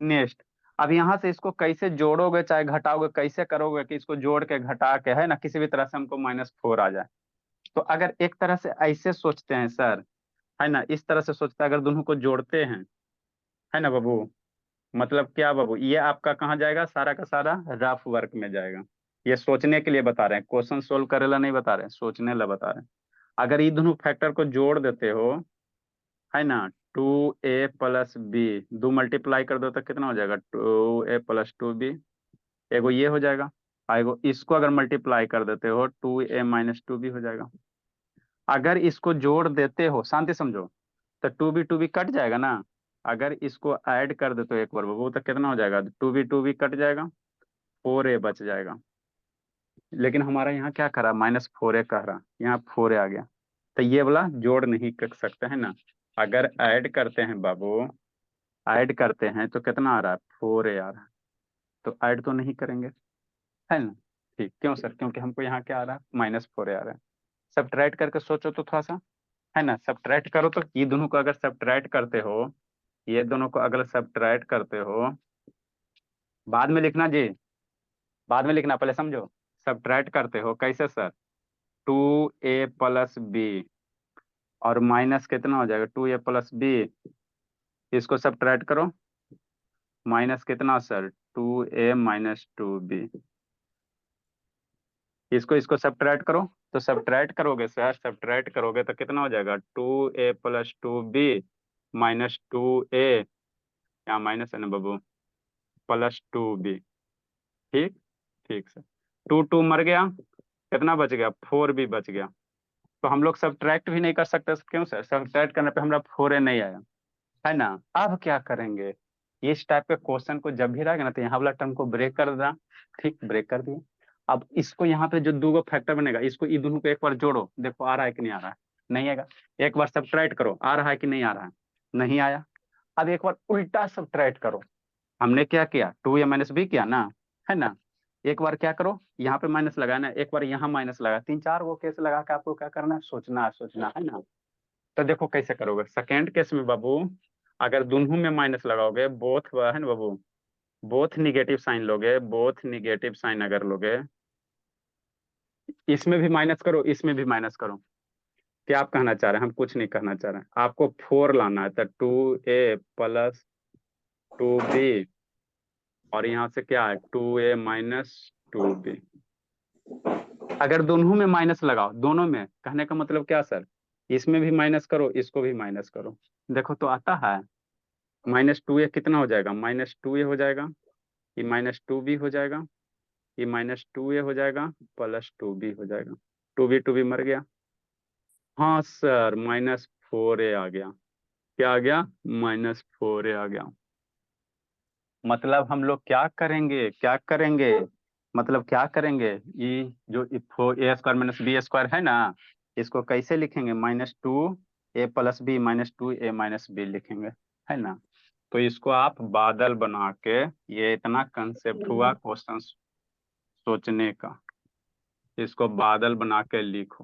नेक्स्ट, अब यहाँ से इसको कैसे जोड़ोगे चाहे घटाओगे, कैसे करोगे कि इसको जोड़ के घटा के, है ना, किसी भी तरह से हमको -4 आ जाए। तो अगर एक तरह से ऐसे सोचते हैं सर, है ना, इस तरह से सोचते हैं, अगर दोनों को जोड़ते हैं, है ना बाबू, मतलब क्या बाबू, ये आपका कहाँ जाएगा, सारा का सारा रफ वर्क में जाएगा। ये सोचने के लिए बता रहे हैं, क्वेश्चन सोल्व करे ला नहीं बता रहे हैं, सोचने ला बता रहे हैं। अगर ये दोनों फैक्टर को जोड़ देते हो, है ना, 2a प्लस बी, 2 मल्टीप्लाई कर दो तो कितना हो जाएगा, 2a प्लस 2b। एगो ये हो जाएगा, और एगो इसको अगर मल्टीप्लाई कर देते हो 2a माइनस 2b हो जाएगा। अगर इसको जोड़ देते हो, शांति समझो, तो 2b कट जाएगा ना। अगर इसको ऐड कर दे तो एक बार वो तो कितना हो जाएगा, 2b कट जाएगा, 4a बच जाएगा। लेकिन हमारा यहाँ क्या करा, -4a कह रहा, यहाँ 4a आ गया, तो ये वाला जोड़ नहीं कर सकते, है ना। अगर ऐड करते हैं बाबू, ऐड करते हैं तो कितना आ रहा है, 4a आ रहा है, तो ऐड तो नहीं करेंगे, है ना। ठीक, क्यों सर, क्योंकि हमको यहाँ क्या आ रहा है, -4a आ रहा है। सब्ट्रैक्ट करके सोचो तो थोड़ा सा, है ना, सब्ट्रैक्ट करो तो ये दोनों को अगर सब्ट्रैक्ट करते हो, ये दोनों को अगर सब्ट्रैक्ट करते हो, बाद में लिखना जी, बाद में लिखना, पहले समझो। सब्ट्रैक्ट करते हो कैसे सर, 2a प्लस बी, और माइनस कितना हो जाएगा, 2a प्लस बी, इसको सब्ट्रैक्ट करो, माइनस कितना सर, 2a माइनस 2b, इसको सब्ट्रैक्ट करो। तो सब्ट्रैक्ट करोगे सर, सब्ट्रैक्ट करोगे तो कितना हो जाएगा, 2a plus 2b minus 2a, यहाँ माइनस है ना बाबू, प्लस 2b। ठीक, ठीक सर, 2 2 मर गया, कितना बच गया, 4b बच गया। तो हम लोग सब्ट्रैक्ट भी नहीं कर सकते, क्यों सर, सब्ट्रैक्ट करने पे हमारा 4a नहीं आया, है ना। अब क्या करेंगे, इस टाइप के क्वेश्चन को जब भी रहेगा ना, तो यहाँ वाला टर्म को ब्रेक कर देना। ठीक, ब्रेक कर दिया। अब इसको यहाँ पे जो दो फैक्टर बनेगा, इसको ये दोनों को एक बार जोड़ो, देखो आ रहा है कि नहीं आ रहा है, नहीं आएगा। एक बार सब्ट्रैक्ट करो, आ रहा है कि नहीं आ रहा है, नहीं आया। अब एक बार उल्टा सब्ट्रैक्ट करो, हमने क्या किया, 2a माइनस बी किया ना, है ना। एक बार क्या करो, यहाँ पे माइनस लगाना, एक बार यहाँ माइनस लगा, 3 4 वो केस लगा के आपको क्या करना है, सोचना है ना। तो देखो कैसे करोगे सेकेंड केस में बाबू, अगर दोनों में माइनस लगाओगे, बोथ है ना बाबू, बोथ निगेटिव साइन लोगे, बोथ निगेटिव साइन अगर लोगे, इसमें भी माइनस करो, इसमें भी माइनस करो। क्या आप कहना चाह रहे हैं, हम कुछ नहीं कहना चाह रहे हैं, आपको 4 लाना है, तो 2a प्लस 2b, और यहाँ से क्या है 2a माइनस 2b। अगर दोनों में माइनस लगाओ, दोनों में, कहने का मतलब क्या सर, इसमें भी माइनस करो, इसको भी माइनस करो, देखो तो आता है। -2a कितना हो जाएगा, -2a हो जाएगा, ये -2b हो जाएगा, ये -2a हो जाएगा, प्लस 2b हो जाएगा, 2b मर गया। हाँ सर, -4a आ गया। क्या आ गया, -4a आ गया। मतलब हम लोग क्या करेंगे, मतलब क्या करेंगे, ये जो a² - b² है ना, इसको कैसे लिखेंगे, -2a + b -2a - b लिखेंगे, है ना। तो इसको आप बादल बना के, ये इतना कंसेप्ट हुआ क्वेश्चन सोचने का, इसको बादल बना के लिखो,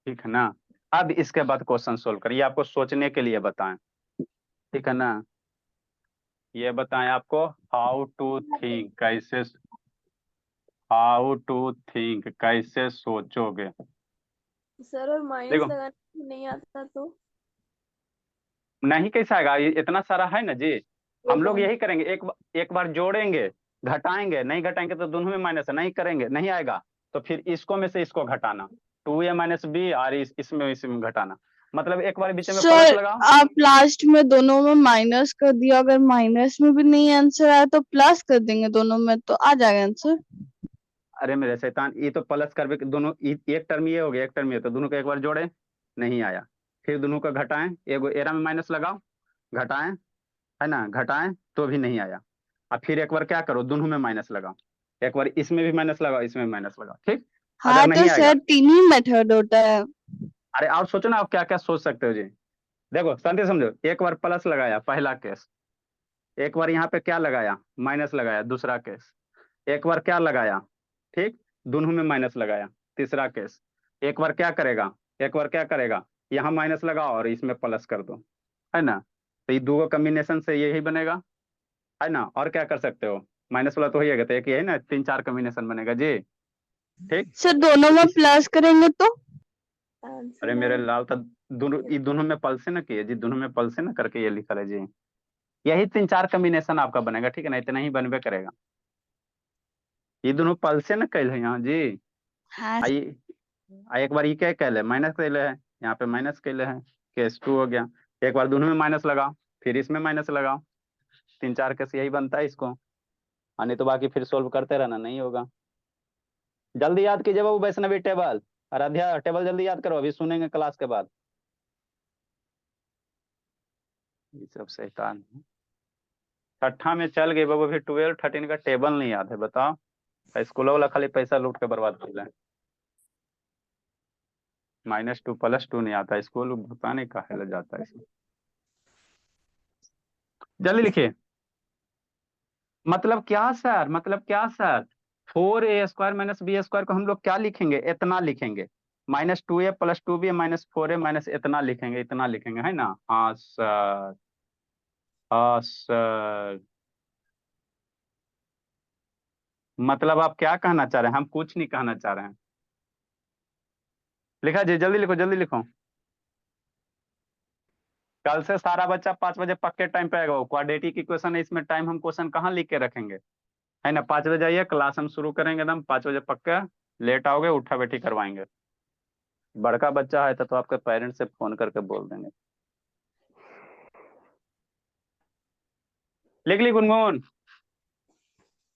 ठीक है ना। अब इसके बाद क्वेश्चन सोल्व करिए, आपको सोचने के लिए बताएं, ठीक है ना। ये बताएं आपको हाउ टू थिंक, कैसे सोचोगे। सर और माइनस देखो लगाना नहीं आता तो नहीं कैसे आएगा, ये इतना सारा है ना जी। हम लोग यही करेंगे, एक बार जोड़ेंगे, घटाएंगे, नहीं घटाएंगे तो दोनों में माइनस है, नहीं करेंगे नहीं आएगा, तो फिर इसको में से इसको घटाना, 2a - b, और इसमें घटाना, मतलब एक बार बीच में प्लस सर लगाओ। आप लास्ट में दोनों में माइनस कर दिया, अगर माइनस में भी नहीं आंसर आया तो प्लस कर देंगे, दोनों में तो आ जाएगा आंसर। अरे मेरे शैतान, ये तो प्लस कर भी दोनों, एक टर्म ये हो गया, एक टर्म ये, तो दोनों को एक बार जोड़े, नहीं आया, फिर दोनों को घटाएं, एगो एरा में माइनस लगाओ, घटाएं, है ना, घटाएं तो भी नहीं आया, अब फिर एक बार क्या करो, दोनों में माइनस लगाओ, एक बार इसमें भी माइनस लगाओ, इसमें भी माइनस लगाओ, ठीक। अगर हाँ तो नहीं आएगा, सर 3 ही मेथड होता है। अरे और सोचो ना, आप क्या क्या सोच सकते हो जी। देखो शांति से समझो, एक बार प्लस लगाया पहला केस, एक बार यहाँ पे क्या लगाया, माइनस लगाया दूसरा केस, एक बार क्या लगाया, ठीक, दोनों में माइनस लगाया तीसरा केस, एक बार क्या करेगा, एक बार क्या करेगा, यहाँ माइनस लगाओ और इसमें प्लस कर दो, है ना। तो ये दो कॉम्बिनेशन से यही बनेगा, है ना। और क्या कर सकते हो, माइनस वाला तो ही है, तो एक ही है ना, 3 4 कॉम्बिनेशन बनेगा जी, ठीक। सर दोनों तो में इस, प्लस करेंगे तो अरे आंसर मेरे आएगा। लाल, तो दोनों, ये दोनों में पल से ना किए जी, दोनों में पल से ना करके ये लिखा है जी, यही 3 4 कॉम्बिनेशन आपका बनेगा, ठीक है ना, इतना ही बनबे करेगा, ये दोनों पल से ना कैल है यहाँ जी। हाँ। आई, एक बार ये क्या कैल है, माइनस कैले है, यहाँ पे माइनस कैले है, केस 2 हो गया, एक बार दोनों में माइनस लगाओ, फिर इसमें माइनस लगाओ, 3 4 केस यही बनता है इसको, और नहीं तो बाकी फिर सोल्व करते रहना, नहीं होगा। जल्दी याद कीजिए बाबू, वैष्णवी टेबल, आराध्या टेबल जल्दी याद करो, अभी सुनेंगे क्लास के बाद। ये सब शैतान है। छठा में चल गई बाबू, फिर 12 13 का टेबल नहीं याद है, बताओ। स्कूल वाला खाली पैसा लूट के बर्बाद कर रहे हैं। -2 +2 नहीं आता, स्कूल पता नहीं कहा जाता है इसमें। जल्दी लिखिए, मतलब क्या सर, 4a² - b² को हम लोग क्या लिखेंगे, इतना लिखेंगे, -2a + 2b -4a इतना लिखेंगे, इतना लिखेंगे, है ना। हाँ सर, हाँ सर, मतलब आप क्या कहना चाह रहे हैं, हम कुछ नहीं कहना चाह रहे हैं। लिखा जी, जल्दी लिखो जल्दी लिखो। कल से सारा बच्चा 5 बजे पक्के टाइम पे आएगा, क्वाड्रेटिक इक्वेशन है, इसमें टाइम हम क्वेश्चन कहाँ लिख के रखेंगे, है ना। 5 बजे आइए, क्लास हम शुरू करेंगे एकदम 5 बजे पक्का। लेट आओगे उठा बैठी करवाएंगे। बड़का बच्चा है तो आपके पेरेंट्स से फोन करके बोल देंगे। लिख ली गुनगुन,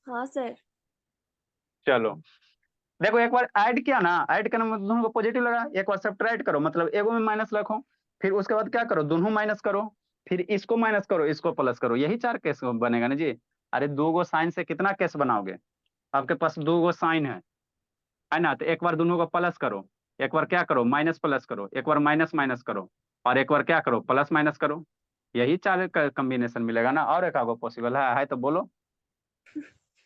हाँ सर। चलो देखो, एक बार ऐड किया ना, ऐड करने में दोनों को पॉजिटिव लगा, एक बार सब्ट्रैक्ट करो, मतलब एगो में माइनस रखो, फिर उसके बाद क्या करो, दोनों माइनस करो, फिर इसको माइनस करो, इसको प्लस करो, यही 4 केस बनेगा ना जी। अरे 2 साइन से कितना केस बनाओगे, आपके पास 2 साइन है ना। तो एक बार दोनों को प्लस करो, एक बार क्या करो, माइनस प्लस करो, एक बार माइनस माइनस करो, और एक बार क्या करो, प्लस माइनस करो, यही चार का कॉम्बिनेशन मिलेगा ना, और एक आगो पॉसिबल है तो बोलो,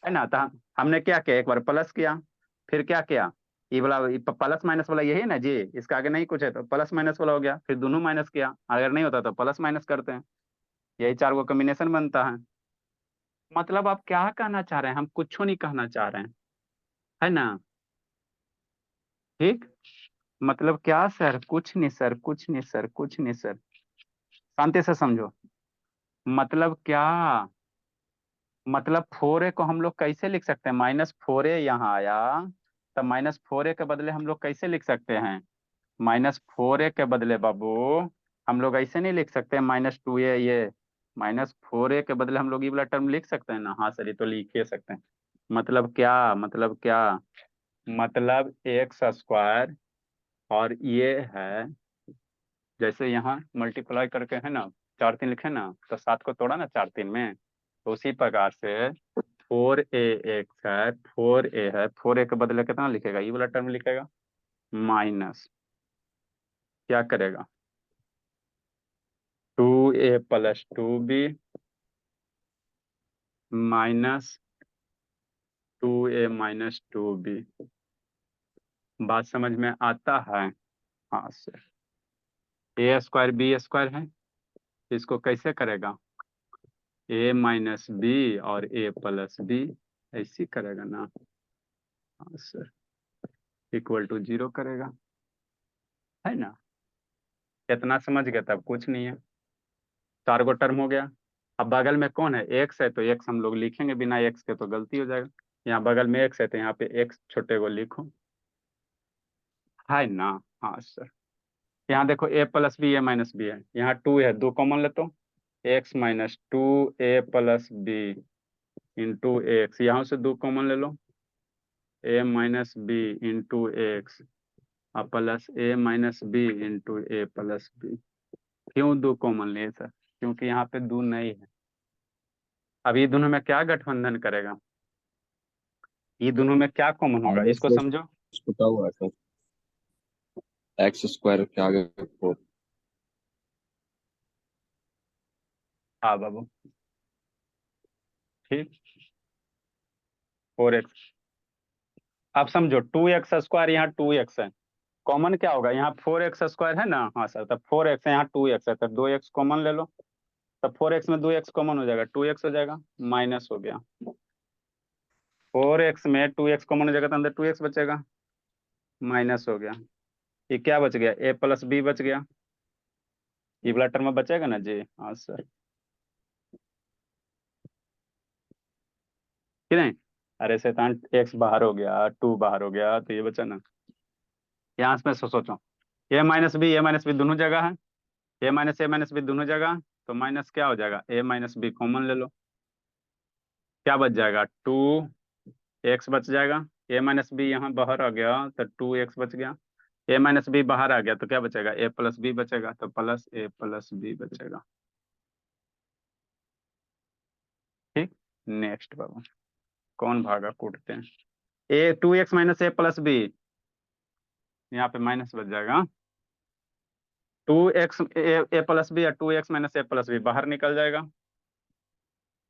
है ना। तो हमने क्या किया, एक बार प्लस किया, फिर क्या किया, ये वाला प्लस माइनस वाला यही है ना जी, इसका आगे नहीं कुछ है तो प्लस माइनस वाला हो गया, फिर दोनों माइनस किया, अगर नहीं होता तो प्लस माइनस करते हैं, यही चार को कॉम्बिनेशन बनता है। मतलब आप क्या कहना चाह रहे हैं, हम कुछ नहीं कहना चाह रहे हैं, है ना। ठीक, मतलब क्या सर, कुछ नहीं सर, कुछ नहीं सर, कुछ नहीं सर, शांति से समझो। मतलब क्या, मतलब 4a को हम लोग कैसे लिख सकते हैं, -4a यहाँ आया, तब -4a के बदले हम लोग कैसे लिख सकते हैं, -4a के बदले बाबू हम लोग ऐसे नहीं लिख सकते -2a, ये -4a के बदले हम लोग ये वाला टर्म लिख सकते हैं ना। हाँ सर, ये तो लिख ही सकते हैं। मतलब क्या, मतलब क्या, मतलब एक्स स्क्वायर, और ये है, जैसे यहाँ मल्टीप्लाई करके है ना, 4 3 लिखे ना, तो 7 को तोड़ा ना 4 3 में, तो उसी प्रकार से 4a है, 4a है, 4a के बदले कितना लिखेगा, ये वाला टर्म लिखेगा, माइनस क्या करेगा, 2a + 2b minus 2a - 2b। बात समझ में आता है। हाँ सर, a² b² है, इसको कैसे करेगा, a - b और a + b, ऐसी करेगा ना। हाँ सर, = 0 करेगा, है ना। कितना समझ गया, तब कुछ नहीं है, 4 गो टर्म हो गया। अब बगल में कौन है, एक्स है, तो एक्स हम लोग लिखेंगे, बिना एक्स के तो गलती हो जाएगा। यहाँ बगल में एक्स है तो यहाँ पे एक्स छोटे को लिखो, है ना। हाँ सर, यहाँ देखो a + b a - b है, यहाँ 2 है, 2 कॉमन ले तो x - 2a + b into x, यहाँ से 2 कॉमन ले लो, a - b into x plus a - b into a + b। क्यों 2 कॉमन लिए सर, क्योंकि यहाँ पे 2 नहीं है। अब ये दोनों में क्या गठबंधन करेगा, ये दोनों में क्या कॉमन होगा, इसको समझो। पता हुआ है सर, x² के आगे 4। हाँ बाबू, ठीक, 4x। अब समझो 2x² यहाँ 2x है, कॉमन क्या होगा, यहाँ 4x² है ना। हाँ सर, तब 4x है, यहाँ 2x है, तब 2x कॉमन ले लो, तब 4x में 2x कॉमन हो जाएगा, 2x हो जाएगा, माइनस हो गया। 4x में 2x कॉमन हो जाएगा तो अंदर 2x बचेगा, माइनस हो गया। ये क्या बच गया, a + b बच गया, ये वाला टर्म बचेगा ना जी। हाँ सर, कि नहीं। अरे शैतान, x बाहर हो गया, 2 बाहर हो गया, तो ये बचा ना। यहाँ से सोचो, a - b, दोनों जगह है, a - b दोनों जगह, तो माइनस क्या हो जाएगा, a - b कॉमन ले लो, क्या बच जाएगा, 2x बच जाएगा, a - b यहाँ बाहर आ गया तो 2x बच गया, a - b बाहर आ गया तो क्या बचेगा, a + b बचेगा, तो प्लस a + b बचेगा। ठीक, नेक्स्ट बाबू, कौन भागा कूटते हैं, 2x - a + b, यहाँ पे माइनस बच जाएगा, 2x a + b या 2x - a + b बाहर निकल जाएगा,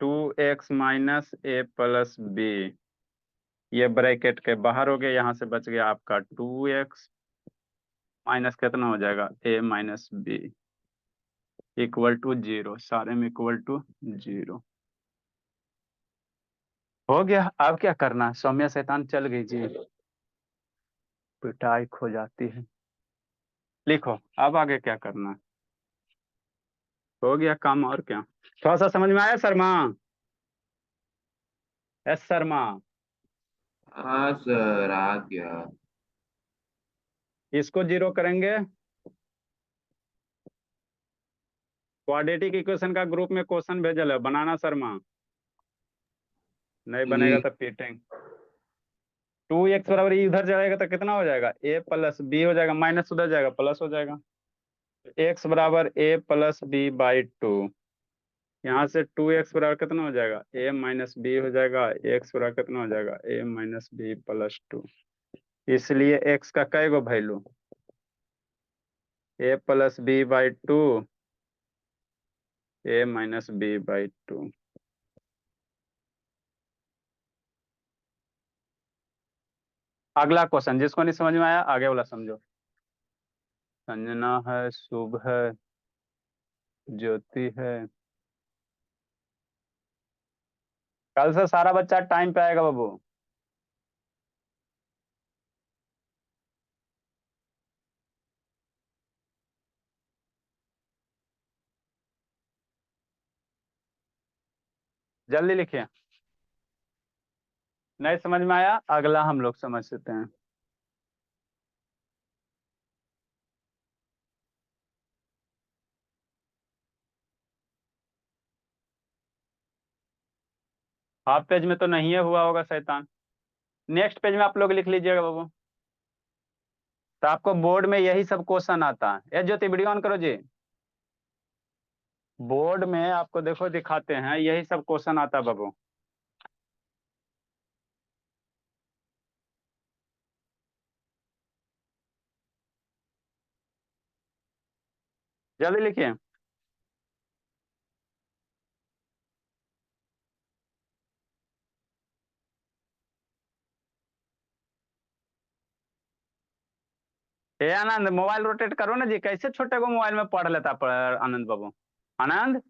2x - a + b, ये ब्रैकेट के बाहर हो गया, यहाँ से बच गया आपका 2x माइनस कितना हो जाएगा, a - b = 0, सारे में =0 हो गया। अब क्या करना, सौम्या शैतान चल गई जी, पिटाई खो जाती है। लिखो अब आगे क्या करना है, हो गया काम, और क्या। थोड़ा सा समझ में आया शर्मा, एस शर्मा। हाँ सर, आ गया। इसको 0 करेंगे, क्वाड्रेटिक इक्वेशन का ग्रुप में क्वेश्चन भेजल है, बनाना शर्मा, नहीं बनेगा जी। तो पीटेंगे। 2x बराबर इधर जाएगा तो कितना हो जाएगा, a + b हो जाएगा, माइनस उधर जाएगा प्लस हो जाएगा, x बराबर a + b/2, यहाँ से 2x बराबर कितना हो जाएगा, a - b हो जाएगा, x बराबर कितना हो जाएगा, a - b + 2। इसलिए x का कई गो value, a + b/2 A minus B by 2। अगला क्वेश्चन, जिसको नहीं समझ में आया आगे वाला समझो। संजना है, शुभ है, ज्योति है। कल से सारा बच्चा टाइम पे आएगा बाबू। जल्दी लिखिए। नहीं समझ में आया अगला हम लोग समझ सकते हैं। हाफ पेज में तो नहीं है हुआ होगा शैतान। नेक्स्ट पेज में आप लोग लिख लीजिएगा बाबू। तो आपको बोर्ड में यही सब क्वेश्चन आता है। ये ज्योति वीडियो ऑन करो जी। बोर्ड में आपको देखो दिखाते हैं, यही सब क्वेश्चन आता है बाबू। जल्दी लिखिए। ए आनंद मोबाइल रोटेट करो ना जी, कैसे छोटे को मोबाइल में पढ़ लेता आनंद बाबू। आनंद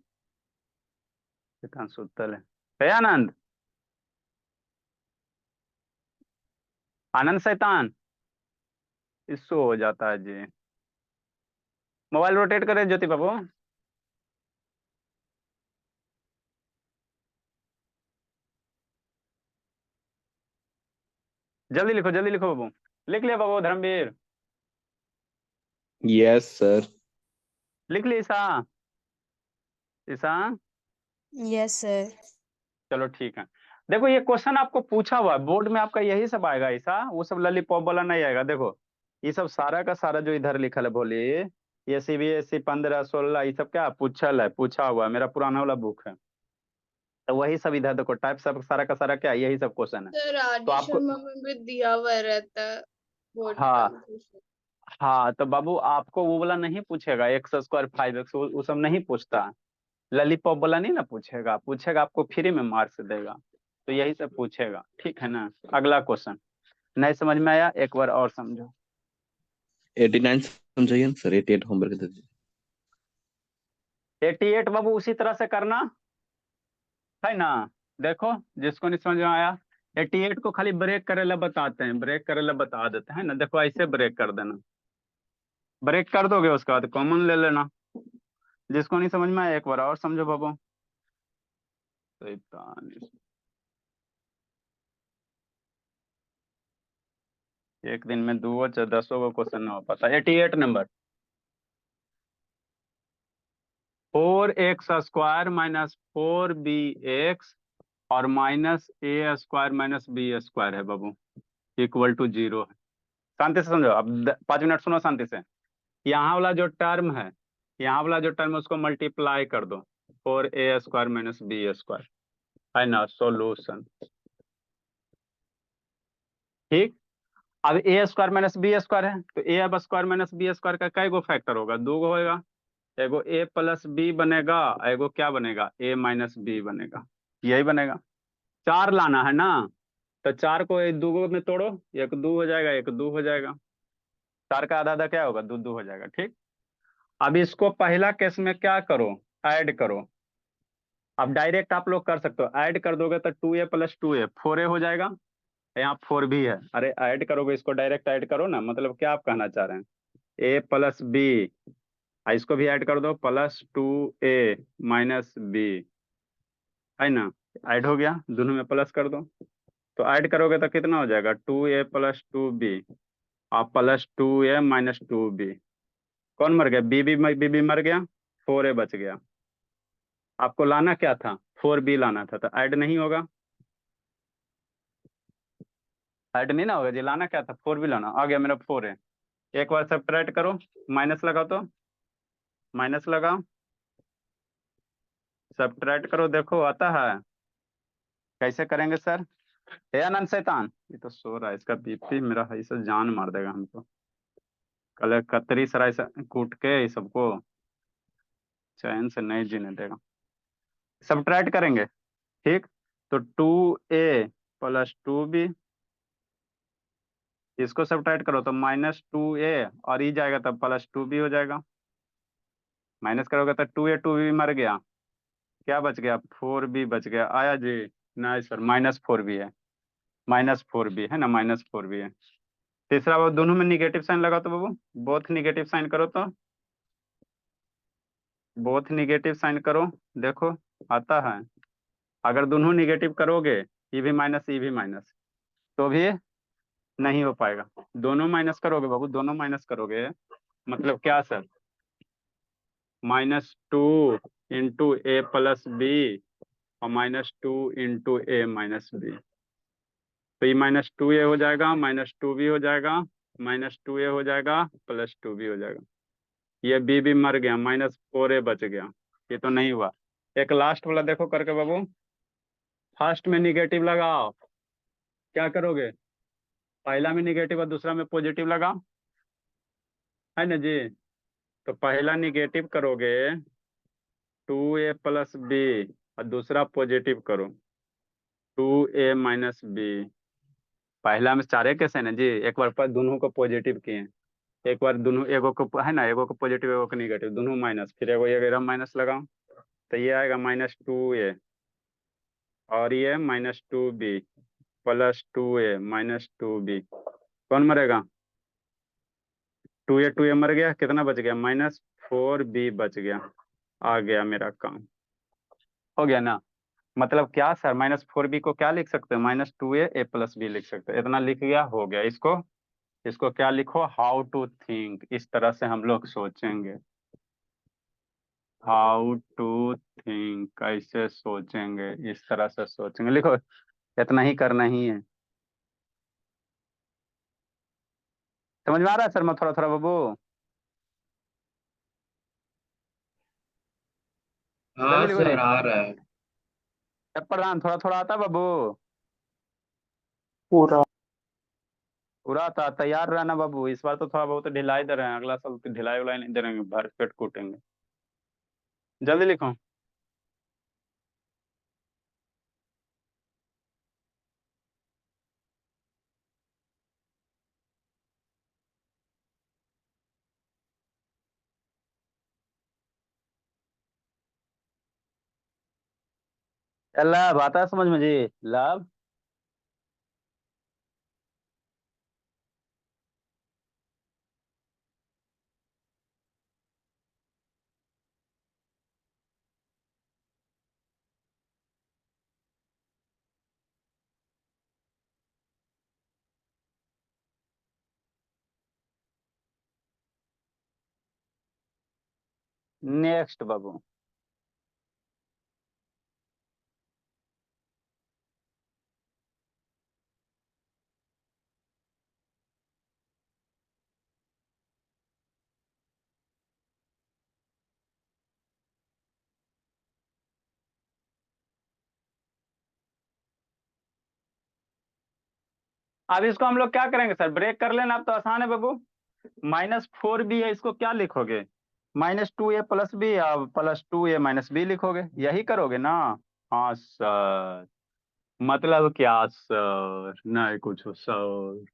कितना सुतल है। ए आनंद, आनंद शैतान इसो हो जाता है जी। मोबाइल रोटेट करे ज्योति बाबू। जल्दी लिखो बाबू। लिख लिया बाबू धर्मवीर। Yes sir. लिख ली ईसा। ईसा यस सर। चलो ठीक है। देखो ये क्वेश्चन आपको पूछा हुआ है बोर्ड में, आपका यही सब आएगा ईसा, वो सब लॉलीपॉप वाला नहीं आएगा। देखो ये सब सारा का सारा जो इधर लिखा है बोली, ये CBSE 15 16 ये सब क्या पूछल है, पूछा हुआ है, मेरा पुराना वाला बुक है। तो वही सब इधर देखो टाइप सब सारा का सारा क्या यही सब क्वेश्चन है। सर तो आदि आपको शर्मा में भी दिया हुआ रहता है बोर्ड का हाँ हाँ, तो बाबू आपको वो वाला नहीं पूछेगा, X² 5X वो सब नहीं पूछता। लॉलीपॉप वाला नहीं ना पूछेगा, पूछेगा आपको फ्री में मार्क्स देगा। तो यही सब पूछेगा, ठीक है ना। अगला क्वेश्चन नहीं समझ में आया एक बार और समझो। 89 समझाइए ना सर, 88 होमवर्क दे दीजिए। 88 बाबू उसी तरह से करना है ना। देखो जिसको नहीं समझ में आया, 88 को खाली ब्रेक करेला बताते हैं, ब्रेक करेला बता देते हैं ना। देखो ऐसे ब्रेक कर देना, ब्रेक कर दोगे उसके बाद कॉमन ले लेना। जिसको नहीं समझ में आया एक बार और समझो बाबू। 43 एक दिन में 2 चाहे 10 को क्वेश्चन ना हो पाता। 88 नंबर 4x² माइनस 4bx और माइनस a² - b² है बाबू, इक्वल टू 0 है। शांति से समझो अब 5 मिनट सुनो शांति से। यहाँ वाला जो टर्म है, यहाँ वाला जो टर्म है उसको मल्टीप्लाई कर दो, 4a² - b² है ना। सॉल्यूशन ठीक। अब a² - b² है तो a² - b² का कई गो फैक्टर होगा, 2 गो होगा। एगो a+b बनेगा, एगो क्या बनेगा a - b बनेगा, यही बनेगा। 4 लाना है ना, तो 4 को 2 गो में तोड़ो, 1 2 हो जाएगा, 1 2 हो जाएगा। 4 का आधा आधा क्या होगा 2 2 हो जाएगा, ठीक। अब इसको पहला केस में क्या करो, ऐड करो। अब डायरेक्ट आप लोग कर सकते हो, ऐड कर दोगे तो 2a + 2a 4a हो जाएगा। यहाँ 4 भी है, अरे ऐड करोगे इसको, डायरेक्ट ऐड करो ना, मतलब क्या आप कहना चाह रहे हैं, a + b, इसको भी ऐड कर दो, +2a - b है ना। ऐड हो गया, दोनों में प्लस कर दो। तो ऐड करोगे तो कितना हो जाएगा 2a + 2b और +2a - 2b। कौन मर गया, बीबी मर गया, 4a बच गया। आपको लाना क्या था 4b लाना था, तो ऐड नहीं होगा, ऐड नहीं ना होगा जी। लाना क्या था 4b लाना, आ गया मेरा 4a। एक बार सब्ट्रैक्ट करो, माइनस लगाओ, तो माइनस लगाओ, सब्ट्रैक्ट करो, देखो आता है। कैसे करेंगे सर। हे अनंत शैतान, ये तो सो रहा है, इसका बीपी मेरा है, इसे जान मार देगा हमको। कल कतरी सराय से कूट के ये सबको। चैन से नहीं जीने देगा। सब्ट्रैक्ट करेंगे, ठीक। तो 2a प्लस 2b, इसको सब्ट्रैक्ट करो तो -2a, और ई जाएगा तब +2b हो जाएगा। माइनस करोगे तो 2a 2b मर गया, क्या बच गया? 4b बच गया। आया जी? नहीं सर, -4b है, -4b है ना, -4b है। तीसरा बाबू, दोनों में निगेटिव साइन लगा तो बाबू बोथ निगेटिव साइन करो, तो बोथ निगेटिव साइन करो, देखो आता है। अगर दोनों निगेटिव करोगे, ये भी माइनस ये भी माइनस, तो भी नहीं हो पाएगा। दोनों माइनस करोगे बाबू, दोनों माइनस करोगे, मतलब क्या सर? -2 × a + b और -2 × a - b, तो ये -2a हो जाएगा, -2b हो जाएगा, -2a हो जाएगा, +2b हो जाएगा। ये b भी मर गया, -4a बच गया। ये तो नहीं हुआ। एक लास्ट वाला देखो करके बाबू, फर्स्ट में निगेटिव लगाओ, क्या करोगे? पहला में निगेटिव और दूसरा में पॉजिटिव लगाओ, है ना जी? तो पहला निगेटिव करोगे 2a + b, और दूसरा पॉजिटिव करो 2a - b। पहला में सारे कैसे ना जी, एक बार पर दोनों को पॉजिटिव किए, एक बार दोनों, एगो को है ना, एगो को पॉजिटिव एगो को निगेटिव, दोनों माइनस, फिर एगो ये माइनस लगाओ, तो ये आएगा -2a, और ये -2b +2a -2b। कौन मरेगा? 2a मर गया, कितना बच गया? -4b बच गया। आ गया मेरा काम, हो गया ना? मतलब क्या सर, -4b को क्या लिख सकते हैं? -2a a + b लिख सकते हैं। इतना लिख गया, हो गया। इसको इसको क्या लिखो? हाउ टू थिंक, इस तरह से हम लोग सोचेंगे। हाउ टू थिंक, कैसे सोचेंगे, इस तरह से सोचेंगे, लिखो। इतना ही करना ही है। समझ में आ रहा है सर? मैं थोड़ा थोड़ा बाबू, हाँ जल्दी लिखो जी। सर आ रहा है। प्रधान, थोड़ा थोड़ा आता बाबू? पूरा। पूरा था? तैयार रहना बाबू, इस बार तो थोड़ा बहुत ढिलाई दे रहे हैं, अगला साल तो ढिलाई उलाई नहीं दे रहे, भर पेट कूटेंगे। जल्दी लिखो। लाभ आता है समझ में जी? लाभ नेक्स्ट बाबू। अब इसको हम लोग क्या करेंगे सर? ब्रेक कर लेना, अब तो आसान है बाबू। -4b है, इसको क्या लिखोगे? -2a + b और +2a - b लिखोगे, यही करोगे ना? हाँ सर। मतलब क्या सर? नहीं कुछ सर।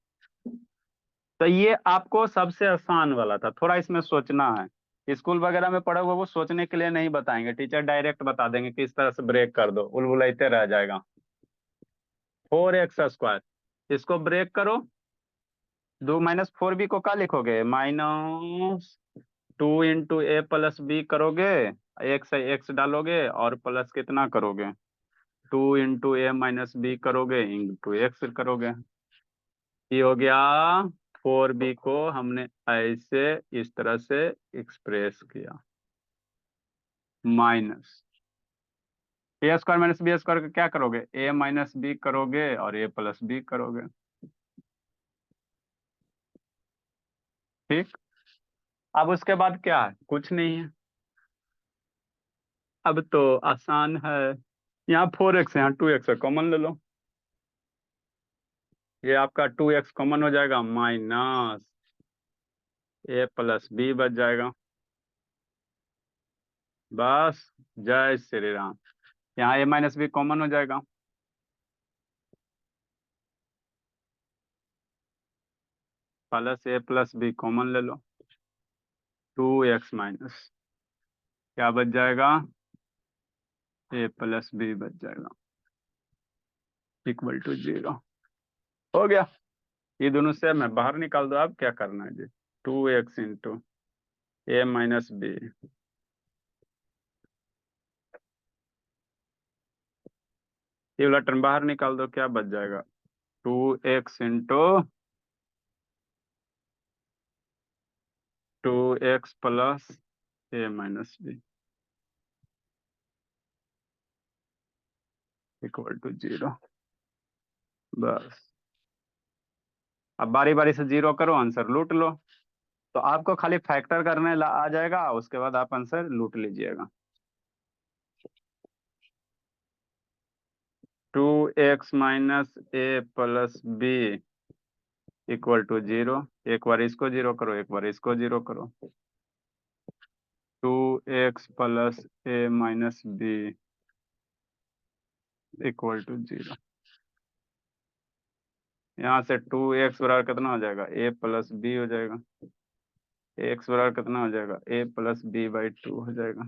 तो ये आपको सबसे आसान वाला था, थोड़ा इसमें सोचना है। स्कूल वगैरह में पढ़े हुए वो सोचने के लिए नहीं बताएंगे, टीचर डायरेक्ट बता देंगे कि इस तरह से ब्रेक कर दो, उलझते रह जाएगा। 4x², इसको ब्रेक करो। 2 -4b को क्या लिखोगे? -2 × a + b करोगे, x है x डालोगे, और प्लस कितना करोगे? 2 × a - b करोगे, x करोगे। ये हो गया। 4b को हमने ऐसे इस तरह से एक्सप्रेस किया, माइनस a² - b² का क्या करोगे? a - b करोगे और a + b करोगे, ठीक। अब उसके बाद क्या है? कुछ नहीं है, अब तो आसान है। यहाँ 4x है, यहाँ 2x है, कॉमन ले लो। ये आपका 2x कॉमन हो जाएगा, -a + b बच जाएगा। बस, जय श्री राम। यहाँ a माइनस बी कॉमन हो जाएगा, plus a plus B common ले लो, 2x माइनस क्या बच जाएगा, a प्लस बी बच जाएगा, इक्वल टू 0। हो गया, ये दोनों से मैं बाहर निकाल दो। अब क्या करना है जी, 2x into a minus B, ये वाला टर्म बाहर निकाल दो, क्या बच जाएगा, 2x into 2x plus a minus B equal to 0। बस, अब बारी बारी से 0 करो, आंसर लूट लो। तो आपको खाली फैक्टर करने आ जाएगा, उसके बाद आप आंसर लूट लीजिएगा। 2x minus A plus B equal to 0। एक बार इसको 0 करो, एक बार इसको 0 करो, 2x plus A minus B equal to 0। यहाँ से 2x बराबर कितना हो जाएगा, a प्लस बी हो जाएगा, x बराबर कितना हो जाएगा, a प्लस बी बाई 2 हो जाएगा,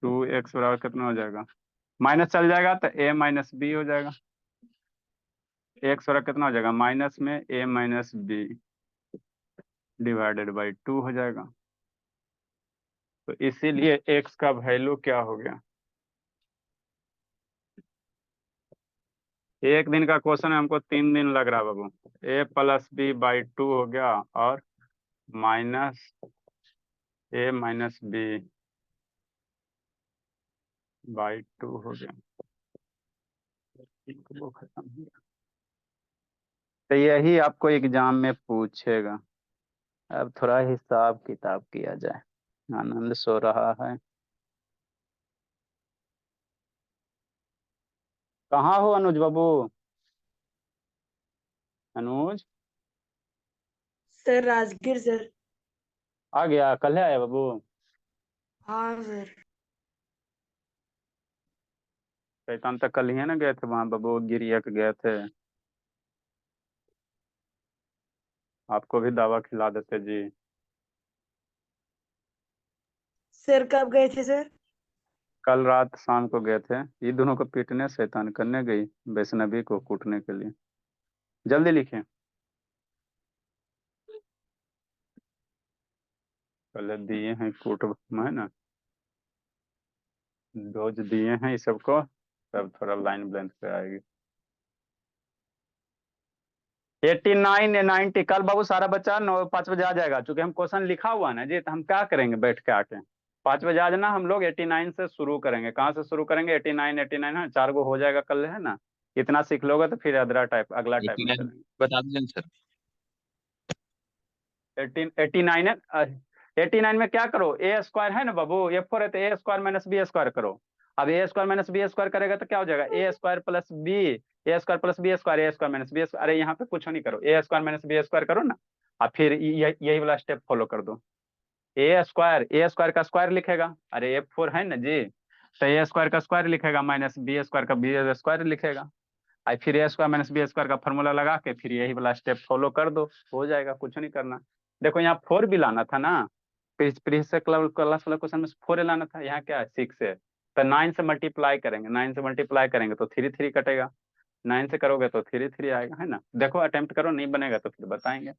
2x बराबर कितना हो जाएगा, माइनस चल जाएगा तो a माइनस बी हो जाएगा, x बराबर कितना हो जाएगा, माइनस में a minus B divided by 2 हो जाएगा। तो इसीलिए x का वैल्यू क्या हो गया, एक दिन का क्वेश्चन है, हमको 3 दिन लग रहा है बाबू। a प्लस बी बाई 2 हो गया और minus a minus B by 2 हो गया, वो खत्म हो गया। तो यही आपको एग्जाम में पूछेगा। अब थोड़ा हिसाब किताब किया जाए। आनंद सो रहा है, कहाँ हो अनुज बाबू, अनुज सर राजगीर सर। आ गया, कल है आया बाबू। हाँ सर। शैतान तक कल ही है ना गए थे वहां बाबू, गिरिया के गए थे, आपको भी दवा खिला देते जी। सर कब गए थे सर? कल रात शाम को गए थे, ये दोनों को पीटने शैतान करने गई, वैष्णवी को कूटने के लिए। जल्दी लिखें, पहले दिए हैं कूट है ना, डोज दिए हैं इस सबको, तब थोड़ा लाइन ब्लेंथ पे आएगी। 89 या 90 कल बाबू सारा बच्चा 5 बजे आ जाएगा, चूंकि हम क्वेश्चन लिखा हुआ है ना जी, तो हम क्या करेंगे बैठ के आके 5 बजे आ जाना, हम लोग 89 से शुरू करेंगे। कहाँ से शुरू करेंगे, 89 है, 4 गो हो जाएगा कल है ना, इतना सीख लोगे तो फिर अगला टाइप में 89 चलेंगे। बता दीजिए सर। 89 है, 89 में क्या करो, ए स्क्वायर है ना बाबू, F4 है तो ए स्क्वायर माइनस बी स्क्वायर करो। अब ए स्क्वायर माइनस बी स्क्वायर करेगा तो क्या हो जाएगा, ए स्क्वायर प्लस बी, ए स्क्वायर प्लस बी स्क्वायर, ए स्क्वायर माइनस बी स्क्वायर। अरे यहाँ पे कुछ नहीं करो, ए स्क्वायर माइनस बी स्क्वायर करो ना, अब फिर यही वाला स्टेप फॉलो कर दो। ए स्क्वायर का स्क्वायर लिखेगा, अरे F4 है ना जी, तो ए स्क्वायर का स्क्वायर लिखेगा माइनस बी स्क्वायर का बी स्क्वायर लिखेगा, और फिर ए स्क्वायर माइनस बी स्क्वायर का फॉर्मूला लगा के फिर यही वाला स्टेप फॉलो कर दो, हो जाएगा, कुछ नहीं करना। देखो यहाँ 4 भी लाना था ना, प्रीवियस क्लास वाला क्वेश्चन में 4 लाना था, यहाँ क्या है 6 है, तो 9 से मल्टीप्लाई करेंगे, 9 से मल्टीप्लाई करेंगे तो 3 3 कटेगा, 9 से करोगे तो 3 3 आएगा है ना। देखो अटेम्प्ट करो, नहीं बनेगा तो फिर बताएंगे।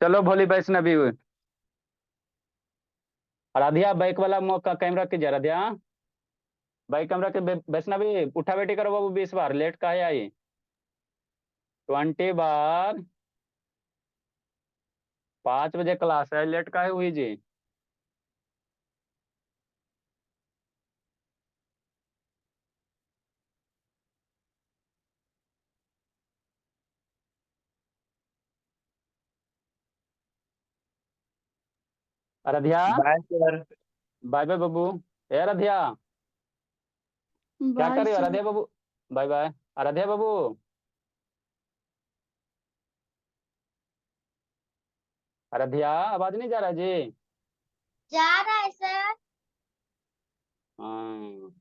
चलो भोली वैष्णवी, राधिया बैक वाला मौका कैमरा कीजिए, राधिया बैक कैमरा के वैष्णवी उठा बैठी करो बाबू, 20 बार लेट का है आई, 20 बार, 5 बजे क्लास है, लेट का है हुई जी। Radhiya bye sir. Bye bye बाबू, ए राधिया क्या कर बाय रही हो सर। आराध्या बाबू, बाय बाय आराध्या बाबू। आराध्या आवाज नहीं जा रहा जी? जा रहा है सर। हाँ